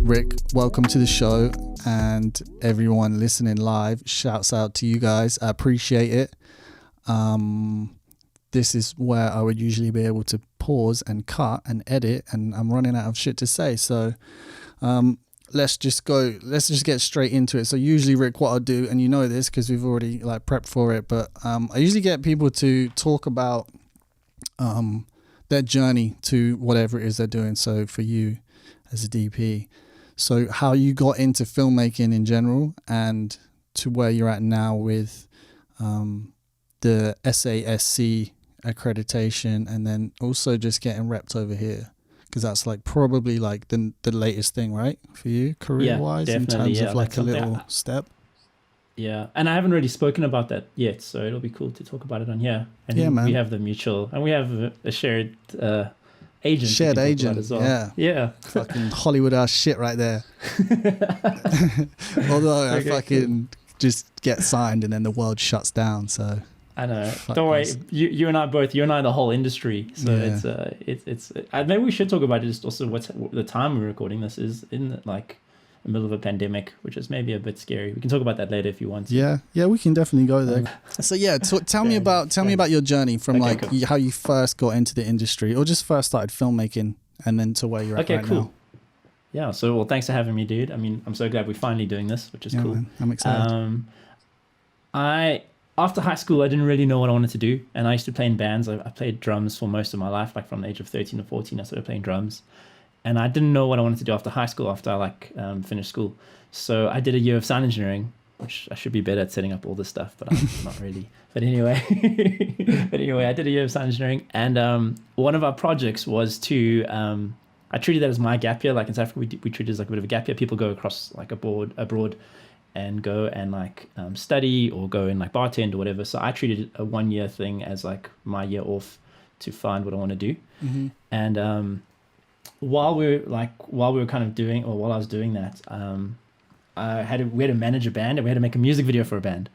Rick, welcome to the show, and everyone listening live, shouts out to you guys. I appreciate it. This is where I would usually be able to pause and cut and edit, and I'm running out of shit to say. So let's just get straight into it. So usually, Rick, what I'll do, and you know this because we've already like prepped for it, but I usually get people to talk about their journey to whatever it is they're doing. So for you as a DP, so how you got into filmmaking in general and to where you're at now with the SASC accreditation, and then also just getting repped over here, because that's like probably like the latest thing, right, for you career wise, in terms of like a little step. Yeah, and I haven't really spoken about that yet, so it'll be cool to talk about it on here. And yeah, man. We have the mutual, and we have a shared agent. Shared agent as well. Yeah. Fucking Hollywood ass shit right there. Although I fucking just get signed and then the world shuts down, so I know. Don't worry, you and I the whole industry. So yeah. it's maybe we should talk about it. Just also what's the time we're recording this is in like the middle of a pandemic, which is maybe a bit scary. We can talk about that later if you want to. Yeah, we can definitely go there. So yeah, tell me about your journey from cool. How you first got into the industry, or just first started filmmaking, and then to where you're at right now. Yeah. So well, thanks for having me, dude. I mean, I'm so glad we're finally doing this, which is cool. Man, I'm excited. After high school, I didn't really know what I wanted to do. And I used to play in bands. I played drums for most of my life. Like from the age of 13 to 14, I started playing drums. And I didn't know what I wanted to do after high school, after I finished school. So I did a year of sound engineering, which I should be better at setting up all this stuff, but I'm not really. But anyway, I did a year of sound engineering. And one of our projects was to, I treated that as my gap year. Like in South Africa, we treat it as like a bit of a gap year. People go across like abroad and go and like study or go and like bartend or whatever. So I treated a 1 year thing as like my year off to find what I want to do. Mm-hmm. And while I was doing that, we had to manage a band, and we had to make a music video for a band.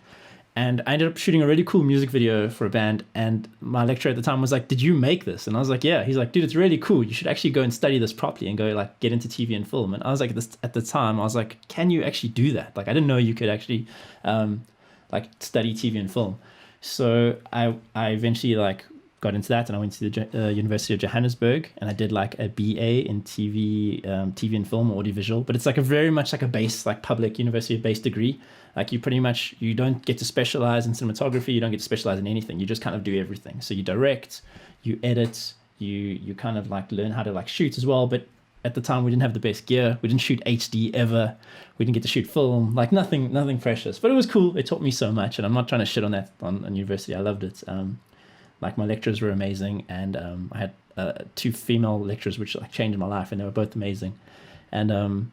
And I ended up shooting a really cool music video for a band. And my lecturer at the time was like, "Did you make this?" And I was like, "Yeah." He's like, "Dude, it's really cool. You should actually go and study this properly and go like get into TV and film." And I was like, at the time, I was like, "Can you actually do that?" Like, I didn't know you could actually like study TV and film. So I eventually like got into that, and I went to the University of Johannesburg, and I did like a BA in TV and film, audiovisual. But it's like a very much like a base, like public university-based degree. Like you don't get to specialize in cinematography. You don't get to specialize in anything. You just kind of do everything. So you direct, you edit, you kind of like learn how to like shoot as well. But at the time we didn't have the best gear. We didn't shoot HD ever. We didn't get to shoot film, like nothing precious. But it was cool. It taught me so much, and I'm not trying to shit on that on university. I loved it. Like my lecturers were amazing, and I had 2 female lecturers which like changed my life, and they were both amazing. And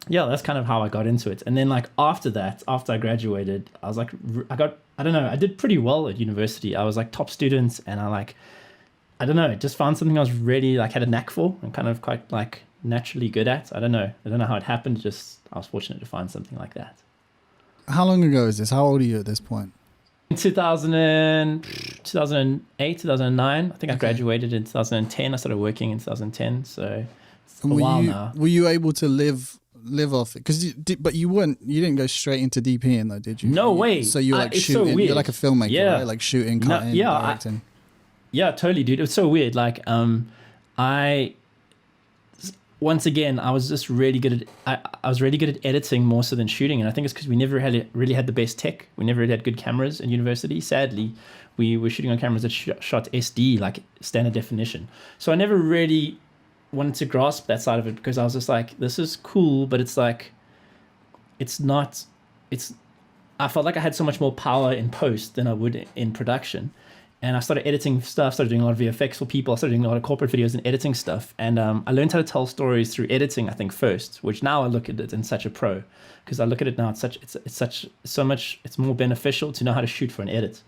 that's kind of how I got into it. And then like after I graduated, I was like, I did pretty well at university. I was like top student, and just found something I was really like had a knack for and kind of quite like naturally good at. I don't know how it happened. Just I was fortunate to find something like that. How long ago is this? How old are you at this point? In 2008, 2009. I think I graduated in 2010. I started working in 2010. So it's a while now. Were you able to live off it? But you didn't go straight into DPing though, did you? No way. So you're like shooting. So you're like a filmmaker, right? Like shooting, cutting, directing. Yeah, totally, dude. It was so weird. Like, once again, I was just really good at. I was really good at editing more so than shooting, and I think it's because we never really had the best tech. We never really had good cameras in university. Sadly, we were shooting on cameras that shot SD, like standard definition. So I never really wanted to grasp that side of it, because I was just like, this is cool, but it's like, it's not. I felt like I had so much more power in post than I would in production. And I started editing stuff, started doing a lot of VFX for people. I started doing a lot of corporate videos and editing stuff. And I learned how to tell stories through editing, I think, first, which now I look at it in such a pro. Because I look at it now, it's more beneficial to know how to shoot for an edit.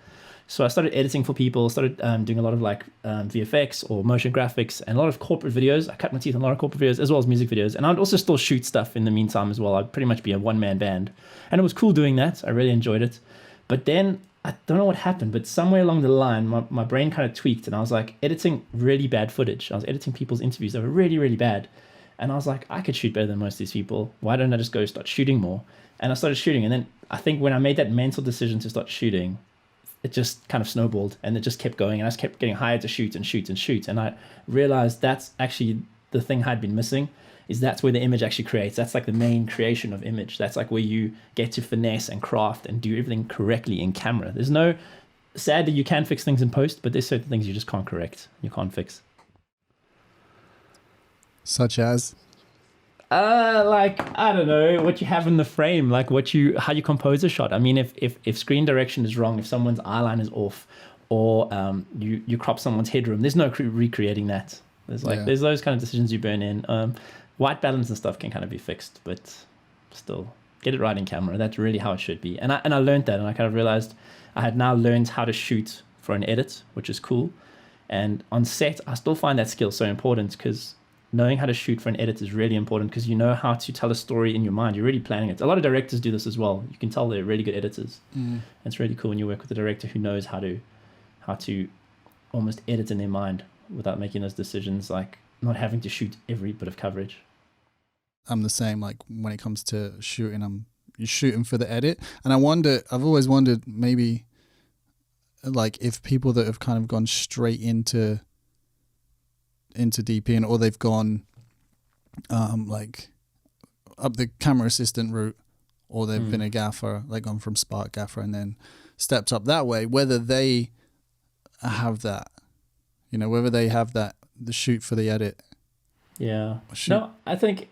So I started editing for people, started doing a lot of like VFX or motion graphics and a lot of corporate videos. I cut my teeth on a lot of corporate videos as well as music videos. And I'd also still shoot stuff in the meantime as well. I'd pretty much be a one-man band. And it was cool doing that. I really enjoyed it. But then I don't know what happened, but somewhere along the line, my brain kind of tweaked, and I was like editing really bad footage. I was editing people's interviews that were really, really bad. And I was like, I could shoot better than most of these people. Why don't I just go start shooting more? And I started shooting. And then I think when I made that mental decision to start shooting, it just kind of snowballed and it just kept going. And I just kept getting hired to shoot and shoot and shoot. And I realized that's actually the thing I'd been missing, is that's where the image actually creates. That's like the main creation of image. That's like where you get to finesse and craft and do everything correctly in camera. There's no, sadly, you can fix things in post, but there's certain things you just can't correct. You can't fix. Such as? Like, I don't know, what you have in the frame, like how you compose a shot. I mean, if screen direction is wrong, if someone's eyeline is off, or you crop someone's headroom, there's no recreating that. There's those kind of decisions you burn in. White balance and stuff can kind of be fixed, but still get it right in camera. That's really how it should be. And I learned that, and I kind of realized I had now learned how to shoot for an edit, which is cool. And on set, I still find that skill so important, because knowing how to shoot for an edit is really important, because you know how to tell a story in your mind. You're really planning it. A lot of directors do this as well. You can tell they're really good editors. And it's really cool when you work with a director who knows how to almost edit in their mind without making those decisions, like not having to shoot every bit of coverage. I'm the same. Like when it comes to shooting, you're shooting for the edit. And I've always wondered maybe like if people that have kind of gone straight into DP, or they've gone like up the camera assistant route, or they've been a gaffer, like gone from Spark gaffer and then stepped up that way, whether they have that, whether they have that, the shoot for the edit. Yeah. No, I think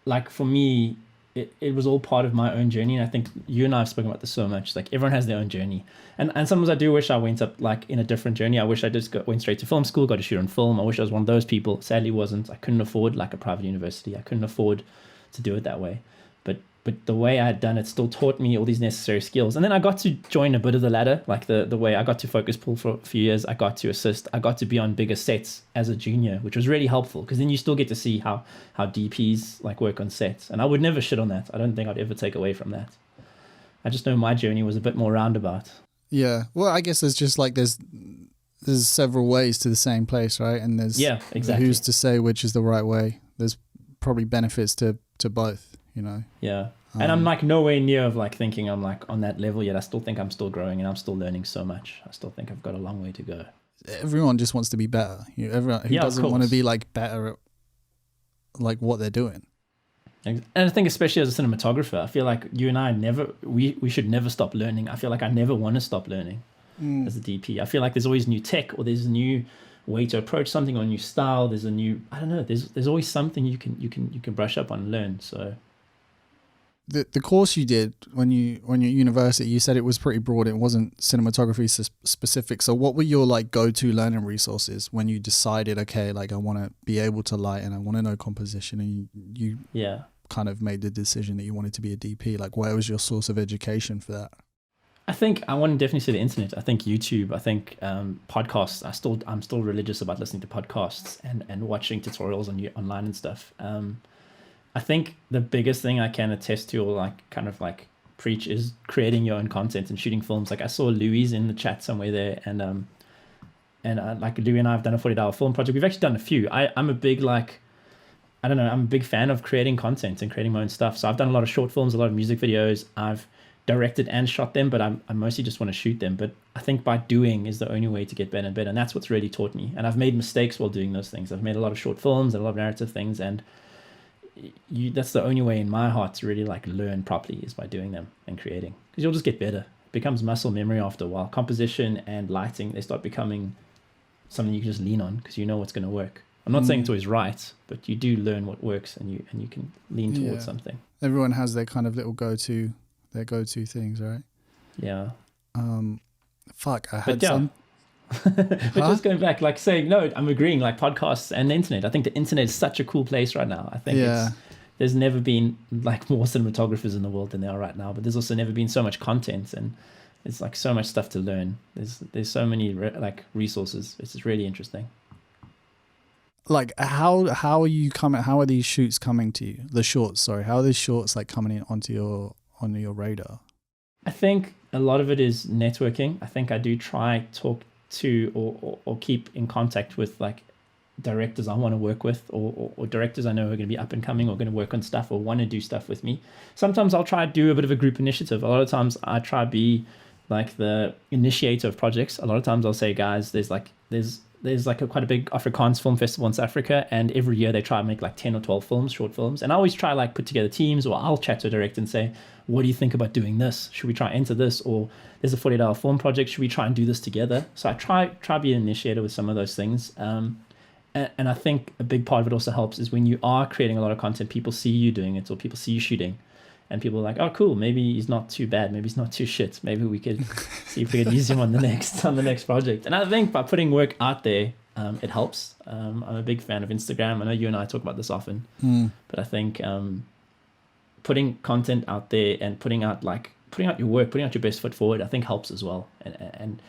like for me, it was all part of my own journey. And I think you and I have spoken about this so much. Like everyone has their own journey. And sometimes I do wish I went up like in a different journey. I wish I just went straight to film school, got to shoot on film. I wish I was one of those people. Sadly wasn't. I couldn't afford like a private university. I couldn't afford to do it that way. But the way I had done it still taught me all these necessary skills. And then I got to join a bit of the ladder, like the way I got to focus pull for a few years. I got to assist. I got to be on bigger sets as a junior, which was really helpful, because then you still get to see how DPs like work on sets. And I would never shit on that. I don't think I'd ever take away from that. I just know my journey was a bit more roundabout. Yeah. Well, I guess there's just like there's several ways to the same place, right? And there's exactly. Who's to say which is the right way? There's probably benefits to both, Yeah. And I'm like nowhere near of like thinking I'm like on that level yet. I still think I'm still growing and I'm still learning so much. I still think I've got a long way to go. Everyone just wants to be better. Everyone who doesn't want to be like better at like what they're doing. And I think especially as a cinematographer, I feel like you and I we should never stop learning. I feel like I never want to stop learning as a DP. I feel like there's always new tech, or there's a new way to approach something, or a new style. There's a new, I don't know, there's always something you can brush up on and learn. So the course you did when you're at university, you said it was pretty broad. It wasn't cinematography specific. So what were your like go-to learning resources when you decided, okay, like I want to be able to light and I want to know composition, and you kind of made the decision that you wanted to be a DP? Like where was your source of education for that? I think I want to definitely say the internet. I think YouTube. I think podcasts. I'm still religious about listening to podcasts and watching tutorials online and stuff. I think the biggest thing I can attest to, or like kind of like preach, is creating your own content and shooting films. Like I saw Louis in the chat somewhere there, and like Louis and I have done a 40-hour film project. We've actually done a few. I'm a big I'm a big fan of creating content and creating my own stuff. So I've done a lot of short films, a lot of music videos. I've directed and shot them, but I mostly just want to shoot them. But I think by doing is the only way to get better and better, and that's what's really taught me. And I've made mistakes while doing those things. I've made a lot of short films and a lot of narrative things, and that's the only way in my heart to really like learn properly, is by doing them and creating, because you'll just get better. It becomes muscle memory after a while. Composition and lighting, they start becoming something you can just lean on because you know what's going to work. I'm not saying it's always right, but you do learn what works, and you can lean towards something. Everyone has their kind of little go-to things, right? Yeah. I had some. But just going back, like saying, no, I'm agreeing, like podcasts and the internet. I think the internet is such a cool place right now. I think there's never been like more cinematographers in the world than there are right now, but there's also never been so much content, and it's like so much stuff to learn. There's so many like resources. It's just really interesting. Like how are these shoots coming to you? The shorts, sorry. How are these shorts like coming in onto your radar? I think a lot of it is networking. I think I do try talk to or keep in contact with like directors I want to work with, or directors I know are going to be up and coming or going to work on stuff or want to do stuff with me. Sometimes I'll try to do a bit of a group initiative. A lot of times I try to be like the initiator of projects. A lot of times I'll say, guys, there's quite a big Afrikaans film festival in South Africa, and every year they try to make like 10 or 12 films, short films. And I always try like put together teams, or I'll chat to a director and say, what do you think about doing this? Should we try enter this? Or there's a 48-hour film project. Should we try and do this together? So I try to be an initiator with some of those things. And I think a big part of it also helps is when you are creating a lot of content, people see you doing it, or people see you shooting, and people are like, oh, cool, maybe he's not too bad. Maybe he's not too shit. Maybe we could see if we could use him on the next project. And I think by putting work out there, it helps. I'm a big fan of Instagram. I know you and I talk about this often, but I think putting content out there and putting out your work, putting out your best foot forward, I think helps as well. And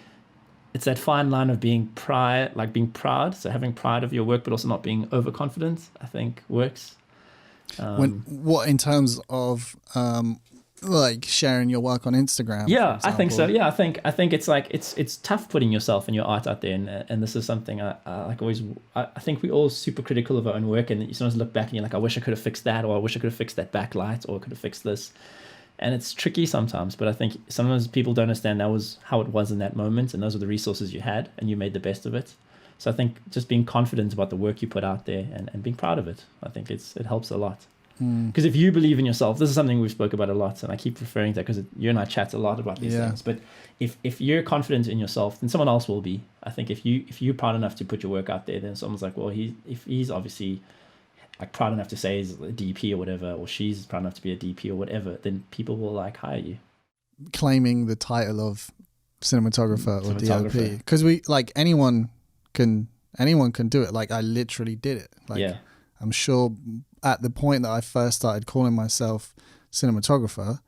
it's that fine line of being proud, so having pride of your work, but also not being overconfident, I think works. What in terms of like sharing your work on Instagram? Yeah, I think so. Yeah, I think it's like it's tough putting yourself and your art out there, and this is something I like always. I think we're all super critical of our own work, and you sometimes look back and you're like, I wish I could have fixed that, or I wish I could have fixed that backlight, or I could have fixed this. And it's tricky sometimes, but I think sometimes people don't understand that was how it was in that moment, and those are the resources you had, and you made the best of it. So I think just being confident about the work you put out there and being proud of it, I think it helps a lot. Because if you believe in yourself, this is something we've spoke about a lot, and I keep referring to that because you and I chat a lot about these things. But if you're confident in yourself, then someone else will be. I think if you're proud enough to put your work out there, then someone's like, well, if he's obviously like proud enough to say he's a DP or whatever, or she's proud enough to be a DP or whatever, then people will like hire you. Claiming the title of cinematographer or DOP, because we like anyone can do it. Like I literally did it. Like I'm sure at the point that I first started calling myself cinematographer,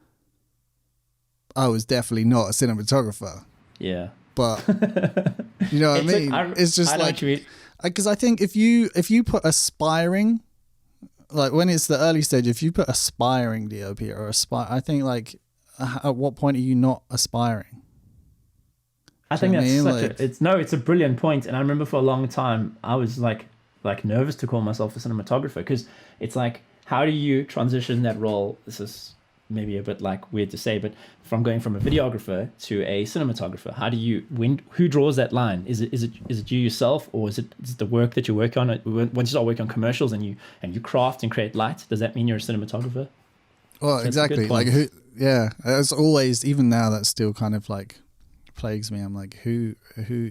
I was definitely not a cinematographer. Yeah. But you know what I mean? It's just like because I think if you put aspiring, like when it's the early stage, if you put aspiring DOP or I think like at what point are you not aspiring? I think that's it's a brilliant point. And I remember for a long time I was like nervous to call myself a cinematographer, because it's like, how do you transition that role? This is maybe a bit like weird to say, but from going from a videographer to a cinematographer, who draws that line? Is it you yourself, or is it the work that you work on? Once you start working on commercials and you craft and create light, does that mean you're a cinematographer? Well, that's exactly. Like it's always, even now, that still kind of like plagues me. I'm like, who,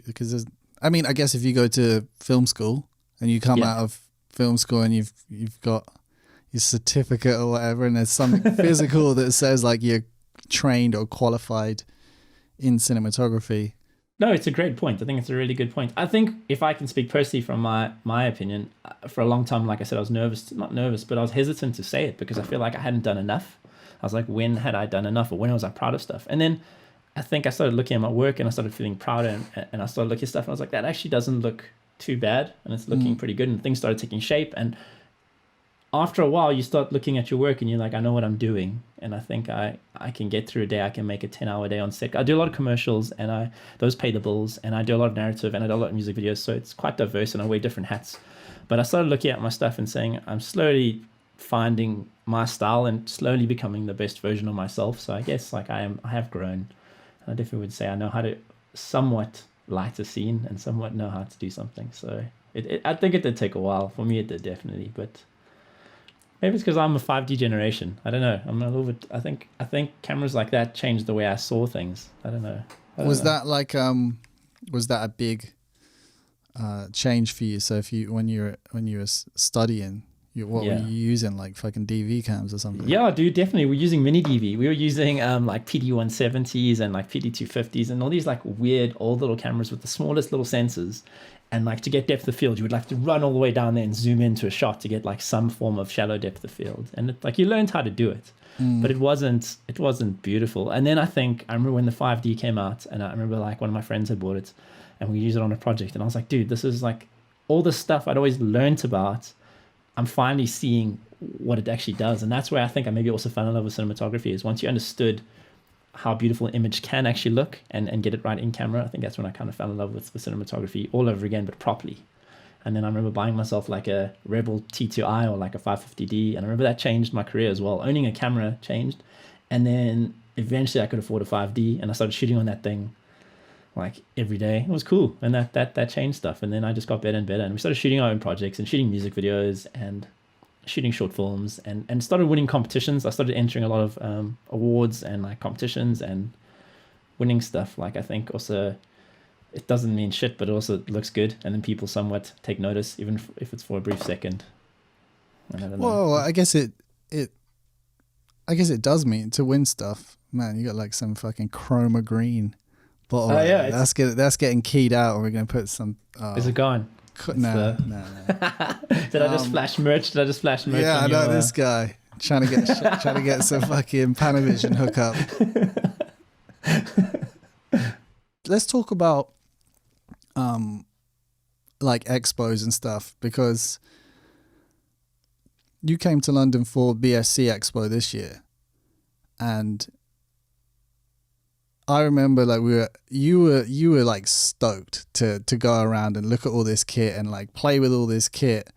because I mean, I guess if you go to film school and you come out of film school and you've got your certificate or whatever, and there's something physical that says like you're trained or qualified in cinematography. No, it's a great point. I think it's a really good point. I think if I can speak personally from my opinion, for a long time, like I said, I was not nervous, but I was hesitant to say it because I feel like I hadn't done enough. I was like, when had I done enough, or when was I proud of stuff? And then I think I started looking at my work and I started feeling proud, and I started looking at stuff and I was like, that actually doesn't look too bad, and it's looking pretty good, and things started taking shape. And after a while you start looking at your work and you're like, I know what I'm doing, and I think I can get through a day. I can make a 10-hour day on set. I do a lot of commercials, and those pay the bills, and I do a lot of narrative, and I do a lot of music videos, so it's quite diverse and I wear different hats. But I started looking at my stuff and saying, I'm slowly finding my style and slowly becoming the best version of myself. So I guess like I have grown. I definitely would say I know how to somewhat light a scene and somewhat know how to do something. So I think it did take a while. For me, it did definitely, but maybe it's because I'm a 5D generation. I don't know. I'm a little bit. I think cameras like that changed the way I saw things. I don't know. That like was that a big change for you? So if you when you were studying, what were you using, like fucking DV cams or something? Yeah, dude, definitely. We're using mini DV. We were using like PD170s and like PD250s and all these like weird old little cameras with the smallest little sensors. And like to get depth of field, you would have to run all the way down there and zoom into a shot to get like some form of shallow depth of field. And like you learned how to do it, but it wasn't beautiful. And then I remember when the 5D came out, and I remember like one of my friends had bought it and we used it on a project, and I was like, dude, this is like all the stuff I'd always learned about. I'm finally seeing what it actually does. And that's where I think I maybe also fell in love with cinematography, is once you understood how beautiful an image can actually look and get it right in camera. I think that's when I kind of fell in love with cinematography all over again, but properly. And then I remember buying myself like a Rebel T2i or like a 550D. And I remember that changed my career as well. Owning a camera changed. And then eventually I could afford a 5D and I started shooting on that thing like every day. It was cool. And that changed stuff. And then I just got better and better. And we started shooting our own projects and shooting music videos and shooting short films and started winning competitions. I started entering a lot of awards and like competitions and winning stuff. Like I think also it doesn't mean shit, but it also looks good. And then people somewhat take notice, even if it's for a brief second. And I don't know. Well, I guess it does mean to win stuff. Man, you got like some fucking chroma green bottle. Oh yeah, that's getting keyed out, and we're gonna put some. Is it gone? No. Did I just flash merch? Yeah, I know this guy trying to get some fucking Panavision hookup. Let's talk about like expos and stuff, because you came to London for BSC Expo this year, and I remember like you were like stoked to go around and look at all this kit and like play with all this kit.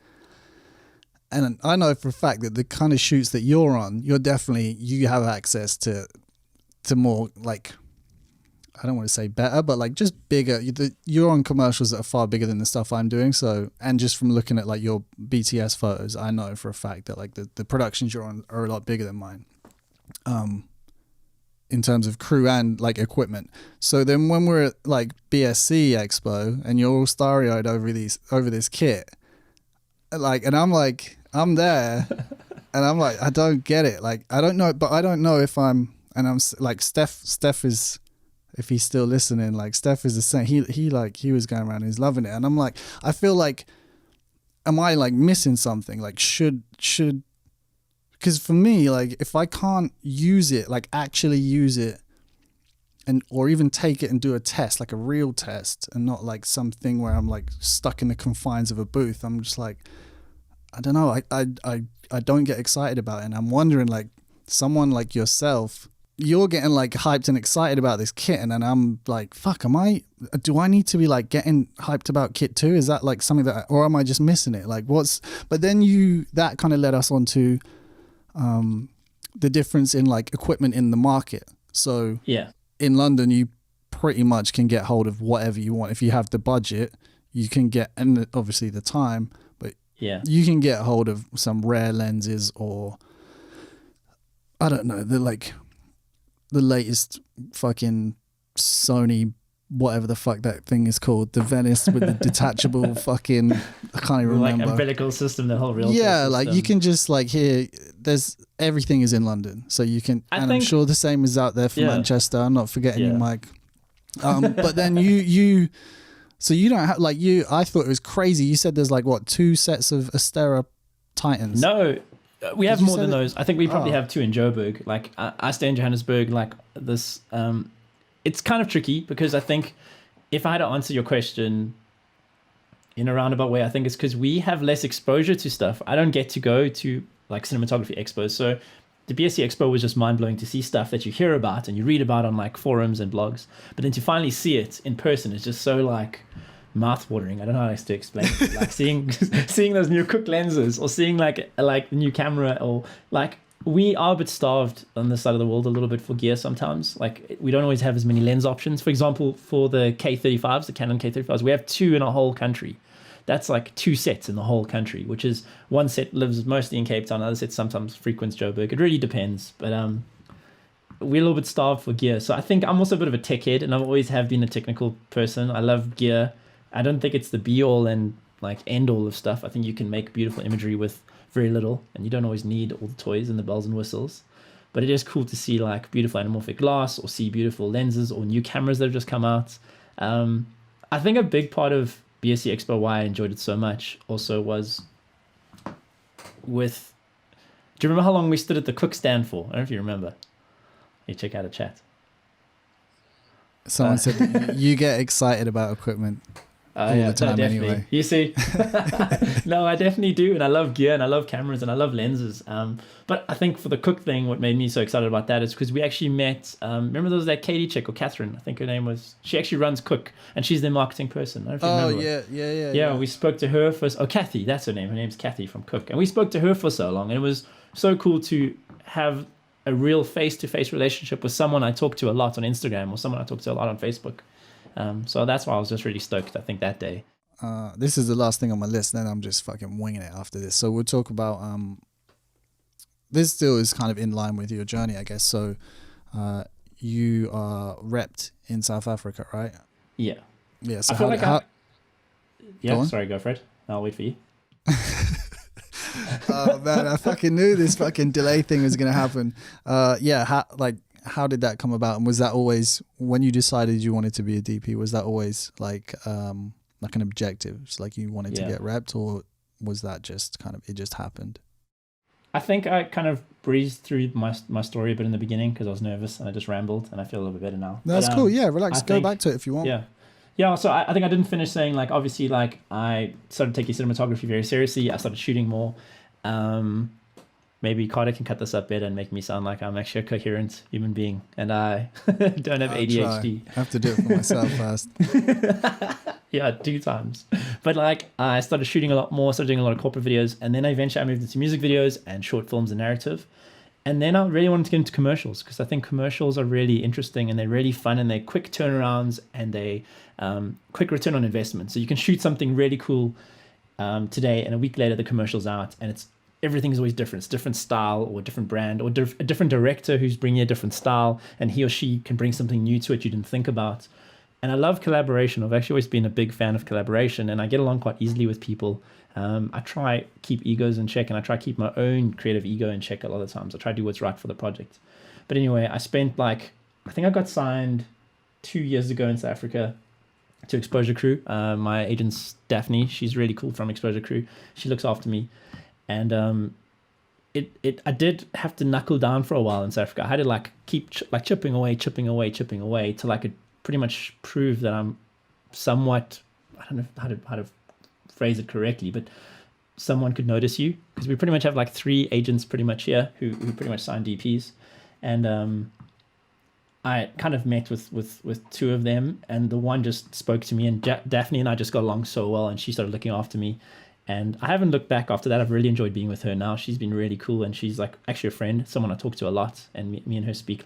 And I know for a fact that the kind of shoots that you're on, you have access to more like, I don't want to say better, but like just bigger. You're on commercials that are far bigger than the stuff I'm doing. So, and just from looking at like your BTS photos, I know for a fact that like the productions you're on are a lot bigger than mine. In terms of crew and like equipment. So then when we're at like BSC Expo and you're all starry-eyed over this kit, like, and I'm there and I'm like, I don't get it. Like, I don't know, but I don't know if I'm like, Steph is, if he's still listening, like Steph is the same. He was going around and he's loving it. And I'm like, I feel like, am I like missing something? Like should, because for me, like if I can't use it, like actually use it, or even take it and do a test, like a real test, and not like something where I'm like stuck in the confines of a booth, I'm just like, I don't know, I don't get excited about it. And I'm wondering, like, someone like yourself, you're getting like hyped and excited about this kit, and then I'm like, fuck, do I need to be like getting hyped about kit too? Is that like something that, or am I just missing it? Like but then that kind of led us on to the difference in like equipment in the market. So yeah, in London, you pretty much can get hold of whatever you want. If you have the budget, you can get, and obviously the time, but yeah, you can get hold of some rare lenses, or I don't know, the latest fucking Sony, whatever the fuck that thing is called, the Venice with the detachable fucking, I can't even remember. Like umbilical system, the whole real yeah, system. like you can just like here, everything is in London, so you can, I'm sure the same is out there for Manchester. I'm not forgetting you, Mike. But then so you don't have like I thought it was crazy. You said there's like what, 2 sets of Astera Titans? No, we have more than those. I think we probably have 2 in Joburg. Like I stay in Johannesburg. Like this, it's kind of tricky because I think if I had to answer your question in a roundabout way, I think it's because we have less exposure to stuff. I don't get to go to like cinematography expos. So the BSC Expo was just mind-blowing to see stuff that you hear about and you read about on like forums and blogs. But then to finally see it in person is just so like mouth-watering. I don't know how else to explain it. Like seeing those new Cook lenses, or seeing like the new camera, or like we are a bit starved on this side of the world a little bit for gear sometimes. Like we don't always have as many lens options. For example, for the K35s, the Canon K35s, we have 2 in a whole country. That's like 2 sets in the whole country, which is one set lives mostly in Cape Town, another set sometimes frequents Joburg. It really depends, but we're a little bit starved for gear. So I think I'm also a bit of a tech head, and I always have been a technical person. I love gear. I don't think it's the be all and like end all of stuff. I think you can make beautiful imagery with very little, and you don't always need all the toys and the bells and whistles. But it is cool to see like beautiful anamorphic glass, or see beautiful lenses, or new cameras that have just come out. I think a big part of BSC Expo, why I enjoyed it so much also was with, do you remember how long we stood at the cook stand for? I don't know if you remember. You check out a chat. Someone said you get excited about equipment. all the time definitely. anyway. You see, no, I definitely do, and I love gear, and I love cameras, and I love lenses. But I think for the cook thing, what made me so excited about that is because we actually met. Remember there was that Katie chick, or Catherine, I think her name was. She actually runs Cook, and she's their marketing person. I don't know if you remember her. Yeah. We spoke to her for. Oh, Kathy, that's her name. Her name's Kathy from Cook, and we spoke to her for so long, and it was so cool to have a real face-to-face relationship with someone I talk to a lot on Instagram, or someone I talk to a lot on Facebook. So that's why I was just really stoked, I think, that day. This is the last thing on my list, then I'm just fucking winging it after this. So we'll talk about, this still is kind of in line with your journey, I guess. So you are repped in South Africa, right? Yeah. Yeah, so I feel sorry, go Fred. I'll wait for you. Oh man, I fucking knew this fucking delay thing was going to happen. How did that come about? And was that always, when you decided you wanted to be a DP, was that always like an objective? It's like you wanted to get repped, or was that just kind of, it just happened? I think I kind of breezed through my story a bit in the beginning because I was nervous and I just rambled, and I feel a little bit better now. No, that's cool. Yeah, relax. Go back to it if you want. Yeah. So I think I didn't finish saying, like, obviously, like, I started taking cinematography very seriously. I started shooting more. Maybe Carter can cut this up better and make me sound like I'm actually a coherent human being and I don't have ADHD. I have to do it for myself first. Yeah, 2 times. But like, I started shooting a lot more, started doing a lot of corporate videos, and then eventually I moved into music videos and short films and narrative. And then I really wanted to get into commercials because I think commercials are really interesting and they're really fun and they're quick turnarounds and they quick return on investment. So you can shoot something really cool today, and a week later the commercial's out, and everything's always different. It's different style or a different brand or a different director who's bringing a different style, and he or she can bring something new to it you didn't think about. And I love collaboration. I've actually always been a big fan of collaboration, and I get along quite easily with people. I try keep egos in check, and I try keep my own creative ego in check a lot of times. I try to do what's right for the project. But anyway, I think I got signed 2 years ago in South Africa to Exposure Crew. My agent's Daphne. She's really cool from Exposure Crew. She looks after me. And I did have to knuckle down for a while in South Africa. I had to keep chipping away till I could pretty much prove that I'm somewhat, I don't know how to phrase it correctly, but someone could notice you, because we pretty much have 3 agents pretty much here who pretty much sign DPs. And I kind of met with 2 of them, and the one just spoke to me, and Daphne and I just got along so well, and she started looking after me. And I haven't looked back after that. I've really enjoyed being with her now. She's been really cool, and she's actually a friend, someone I talk to a lot. And me and her speak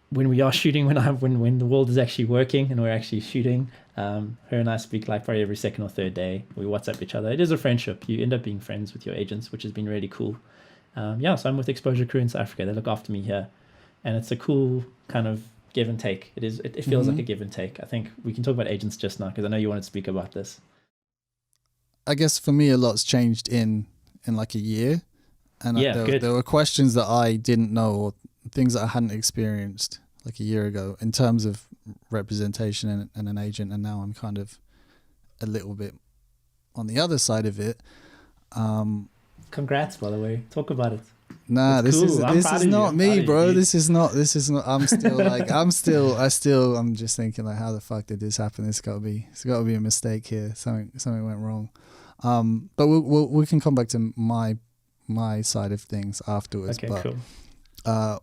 when we are shooting, when the world is actually working and we're actually shooting. Her and I speak probably every second or third day. We WhatsApp each other. It is a friendship. You end up being friends with your agents, which has been really cool. So I'm with Exposure Crew in South Africa. They look after me here, and it's a cool kind of give and take. It feels like a give and take. I think we can talk about agents just now because I know you wanted to speak about this. I guess for me, a lot's changed in a year, and there were questions that I didn't know or things that I hadn't experienced a year ago in terms of representation and an agent, and now I'm kind of a little bit on the other side of it. Congrats, by the way. Talk about it. Nah, this cool. is not me, bro. This is not. I'm still I'm just thinking how the fuck did this happen? It's got to be a mistake here. Something went wrong. But we can come back to my side of things afterwards. Okay, cool.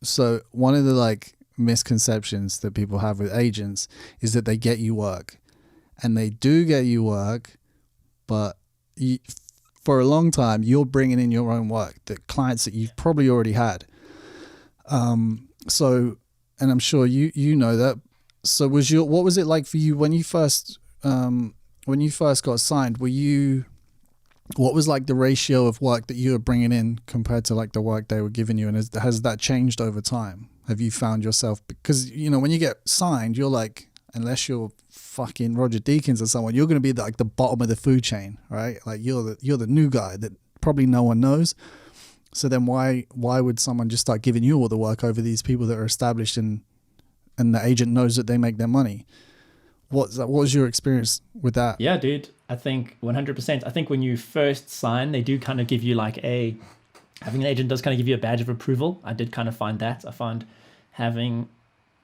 So one of the misconceptions that people have with agents is that they get you work, and they do get you work, but for a long time you're bringing in your own work, the clients that you've probably already had. So, and I'm sure you know that. So what was it like for you when you first got signed? What was the ratio of work that you were bringing in compared to the work they were giving you? And has that changed over time? Have you found yourself, because when you get signed, you're unless you're fucking Roger Deakins or someone, you're going to be the bottom of the food chain, right? You're the new guy that probably no one knows. So then why would someone just start giving you all the work over these people that are established and the agent knows that they make their money? What was your experience with that? Yeah, dude. I think 100%. I think when you first sign, they do kind of give you having an agent does kind of give you a badge of approval. I did kind of find that. I found having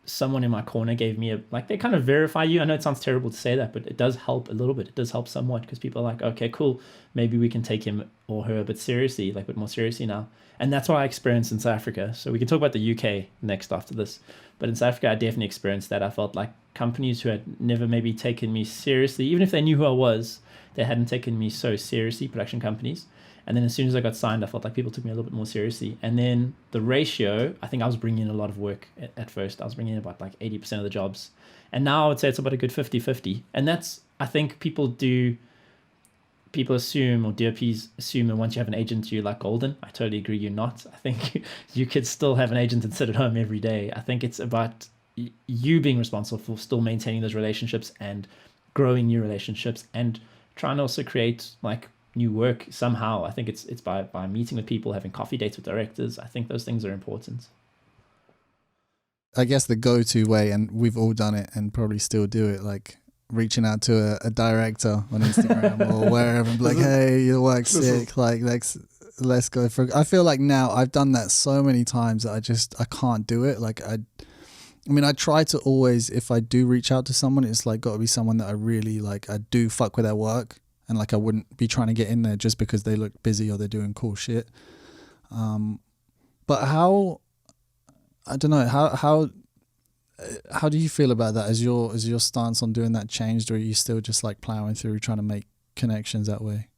someone in my corner gave me they kind of verify you. I know it sounds terrible to say that, but it does help a little bit. It does help somewhat, because people are like, okay, cool, maybe we can take him or her a bit seriously, like a bit more seriously now. And that's what I experienced in South Africa. So we can talk about the UK next after this. But in South Africa, I definitely experienced that. I felt like companies who had never maybe taken me seriously, even if they knew who I was, they hadn't taken me so seriously, production companies. And then as soon as I got signed, I felt like people took me a little bit more seriously. And then the ratio, I think I was bringing in a lot of work at first. I was bringing in about like 80% of the jobs. And now I would say it's about a good 50-50. And that's, I think people assume, or DOPs assume, that once you have an agent, you're like golden. I totally agree, you're not. I think you could still have an agent and sit at home every day. I think it's about you being responsible for still maintaining those relationships and growing new relationships and trying to also create like new work somehow. I think it's by meeting with people, having coffee dates with directors. I think those things are important. I guess the go-to way, and we've all done it and probably still do it, like reaching out to a director on Instagram or wherever and be like, hey, your work's sick, like let's go for. I feel like now I've done that so many times that I can't do it. Like I mean, I try to always, if I do reach out to someone, it's like got to be someone that I really like, I do fuck with their work. And like I wouldn't be trying to get in there just because they look busy or they're doing cool shit. But how, I don't know, how do you feel about that? Has your stance on doing that changed, or are you still just like plowing through trying to make connections that way?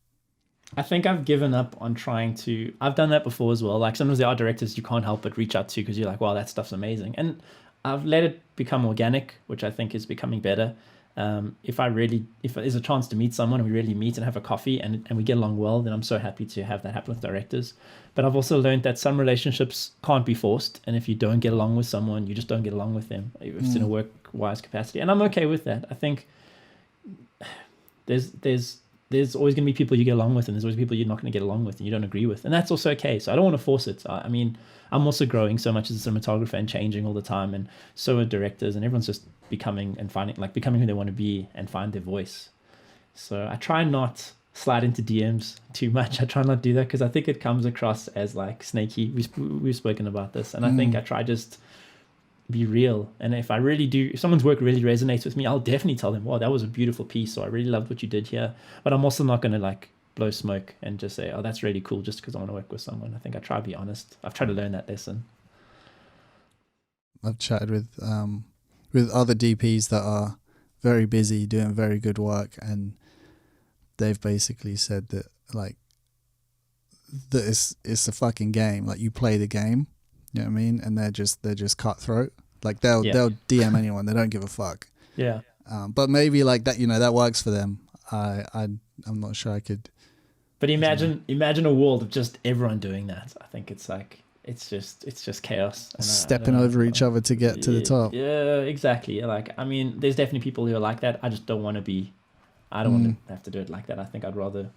I think I've given up on trying to. I've done that before as well. Like sometimes there are directors you can't help but reach out to because you're like, wow, that stuff's amazing. And I've let it become organic, which I think is becoming better. If there's a chance to meet someone and we really meet and have a coffee and we get along well, then I'm so happy to have that happen with directors. But I've also learned that some relationships can't be forced. And if you don't get along with someone, you just don't get along with them. If it's in a work-wise capacity. And I'm okay with that. I think there's always going to be people you get along with, and there's always people you're not going to get along with and you don't agree with. And that's also okay. So I don't want to force it. I mean, I'm also growing so much as a cinematographer and changing all the time. And so are directors, and everyone's just becoming who they want to be and find their voice. So I try not slide into DMs too much. I try not do that because I think it comes across as like snaky. We've spoken about this, and I think I try just be real. And if someone's work really resonates with me, I'll definitely tell them, wow, that was a beautiful piece, or I really loved what you did here. But I'm also not going to like blow smoke and just say, oh, that's really cool, just because I want to work with someone. I think I try to be honest. I've tried to learn that lesson. I've chatted with other DPs that are very busy doing very good work, and they've basically said that like that it's a fucking game. Like you play the game, you know what I mean? And they're just cutthroat. Like they'll DM anyone. They don't give a fuck. Yeah. But maybe like that, you know, that works for them. I'm not sure I could. But imagine a world of just everyone doing that. I think it's like it's just chaos. And stepping over each other to get to the top. Yeah, exactly. Like I mean, there's definitely people who are like that. I just don't want to be. I don't want to have to do it like that. I think I'd rather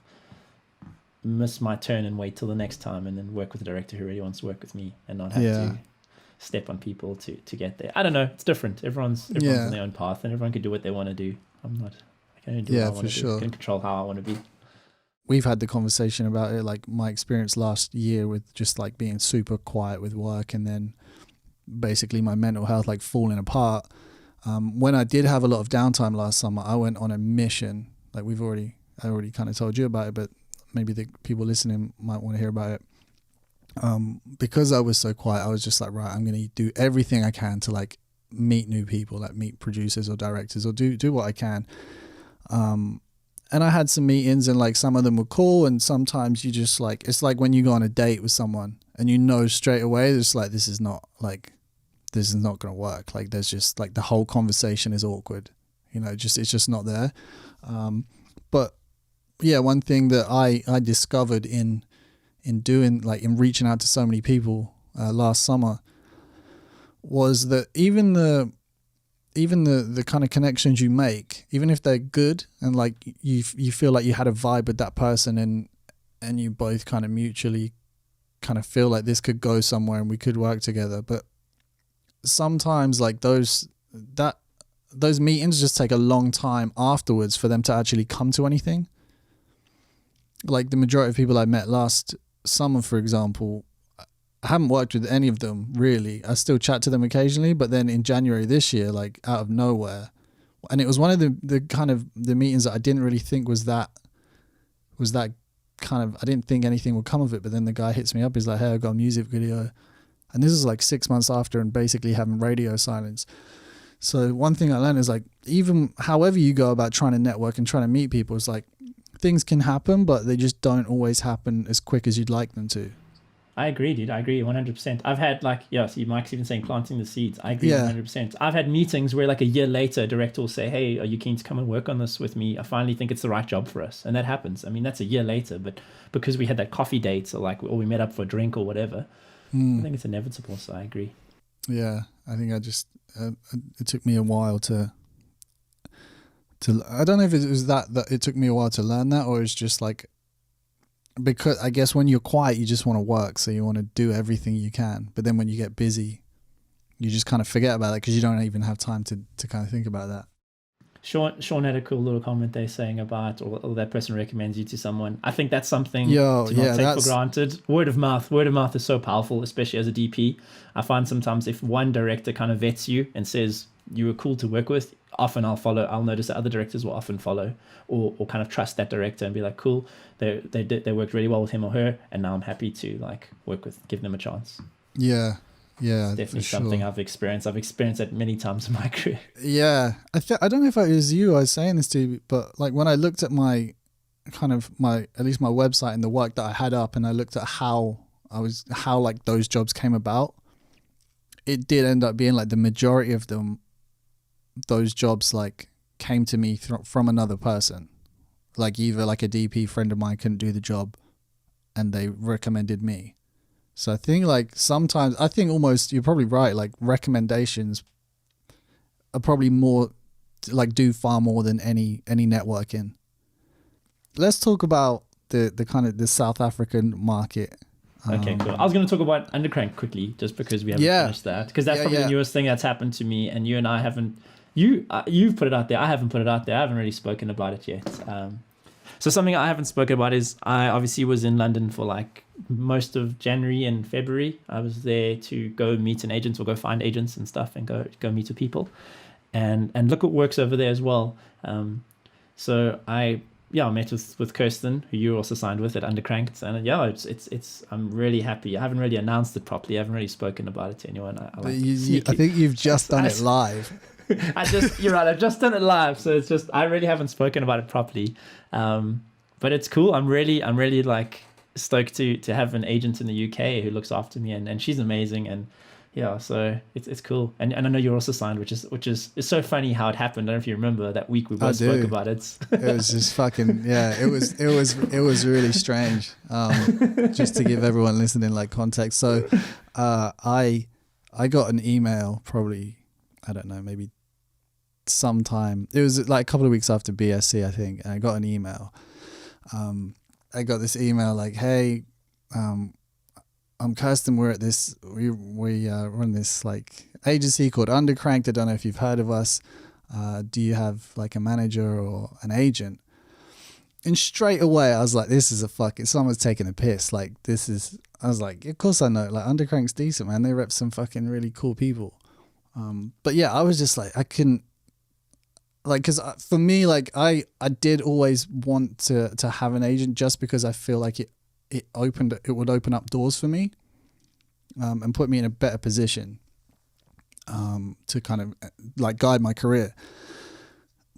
miss my turn and wait till the next time, and then work with a director who really wants to work with me, and not have to step on people to get there. I don't know. It's different. Everyone's on their own path, and everyone can do what they want to do. I can only do what I want to do. I can control how I want to be. We've had the conversation about it, like my experience last year with just like being super quiet with work, and then basically my mental health like falling apart. When I did have a lot of downtime last summer, I went on a mission. Like I already kind of told you about it, but maybe the people listening might want to hear about it. Because I was so quiet, I was just like, right, I'm going to do everything I can to like meet new people, like meet producers or directors, or do what I can. And I had some meetings, and like some of them were cool, and sometimes you just like, it's like when you go on a date with someone and you know straight away, it's like, this is not going to work. Like there's just like the whole conversation is awkward, you know, it's just not there. But yeah, one thing that I discovered in doing, like in reaching out to so many people last summer, was that even the kind of connections you make, even if they're good and like you feel like you had a vibe with that person, and you both kind of mutually kind of feel like this could go somewhere and we could work together, but sometimes like those meetings just take a long time afterwards for them to actually come to anything. Like the majority of people I met last summer, for example, I haven't worked with any of them really. I still chat to them occasionally, but then in January this year, like out of nowhere, and it was one of the kind of the meetings that I didn't really think was that kind of, I didn't think anything would come of it, but then the guy hits me up, he's like, hey, I've got a music video, and this is like 6 months after and basically having radio silence. So one thing I learned is like, even however you go about trying to network and trying to meet people, it's like things can happen, but they just don't always happen as quick as you'd like them to. I agree, dude. I agree 100%. I've had like, see, Mike's even saying planting the seeds. I agree 100%. I've had meetings where like a year later, a director will say, hey, are you keen to come and work on this with me? I finally think it's the right job for us. And that happens. I mean, that's a year later, but because we had that coffee date or we met up for a drink or whatever, I think it's inevitable. So I agree. Yeah. I think I just, it took me a while to, I don't know if it was that it took me a while to learn that, or it's just like, because I guess when you're quiet, you just want to work. So you want to do everything you can. But then when you get busy, you just kind of forget about it because you don't even have time to kind of think about that. Sean had a cool little comment there saying about, or that person recommends you to someone. I think that's something to not take for granted. Word of mouth is so powerful, especially as a DP. I find sometimes if one director kind of vets you and says you were cool to work with, often I'll notice that other directors will often follow or kind of trust that director and be like, cool, they worked really well with him or her, and now I'm happy to like give them a chance. Yeah. It's definitely something I've experienced. I've experienced it many times in my career. Yeah. I don't know if it was you I was saying this to, but like when I looked at my at least my website and the work that I had up, and I looked at how like those jobs came about, it did end up being like the majority of them, those jobs like came to me from another person, like either like a DP friend of mine couldn't do the job and they recommended me. So I think like sometimes, I think almost you're probably right, like recommendations are probably more like do far more than any networking. Let's talk about the kind of the South African market. Okay, cool. I was going to talk about Undercrank quickly, just because we haven't finished that, because that's probably the newest thing that's happened to me, and you and I haven't. You've put it out there. I haven't put it out there. I haven't really spoken about it yet. So something I haven't spoken about is I obviously was in London for like most of January and February. I was there to go meet an agent or go find agents and stuff and go meet with people, and look what works over there as well. So I met with Kirsten, who you're also signed with at Undercranked, and it's I'm really happy. I haven't really announced it properly. I haven't really spoken about it to anyone. I think you've just done it live. You're right. I've just done it live, so it's just I really haven't spoken about it properly. But it's cool. I'm really like stoked to have an agent in the UK who looks after me, and she's amazing, and so it's cool. And I know you're also signed, which is it's so funny how it happened. I don't know if you remember that week we both spoke about it. It was just fucking it was really strange. Just to give everyone listening like context. So I got an email probably, I don't know, maybe sometime, it was like a couple of weeks after BSc, I think, and I got an email. I got this email like, hey, I'm Kirsten, we're at this, we run this like agency called Undercranked. I don't know if you've heard of us. Do you have like a manager or an agent? And straight away I was like, this is someone's taking a piss. Like I was like, of course I know, like Undercranked's decent, man. They rep some fucking really cool people. But yeah, I was just like, I couldn't, like, because for me, like I did always want to have an agent, just because I feel like it would open up doors for me, and put me in a better position, to kind of like guide my career.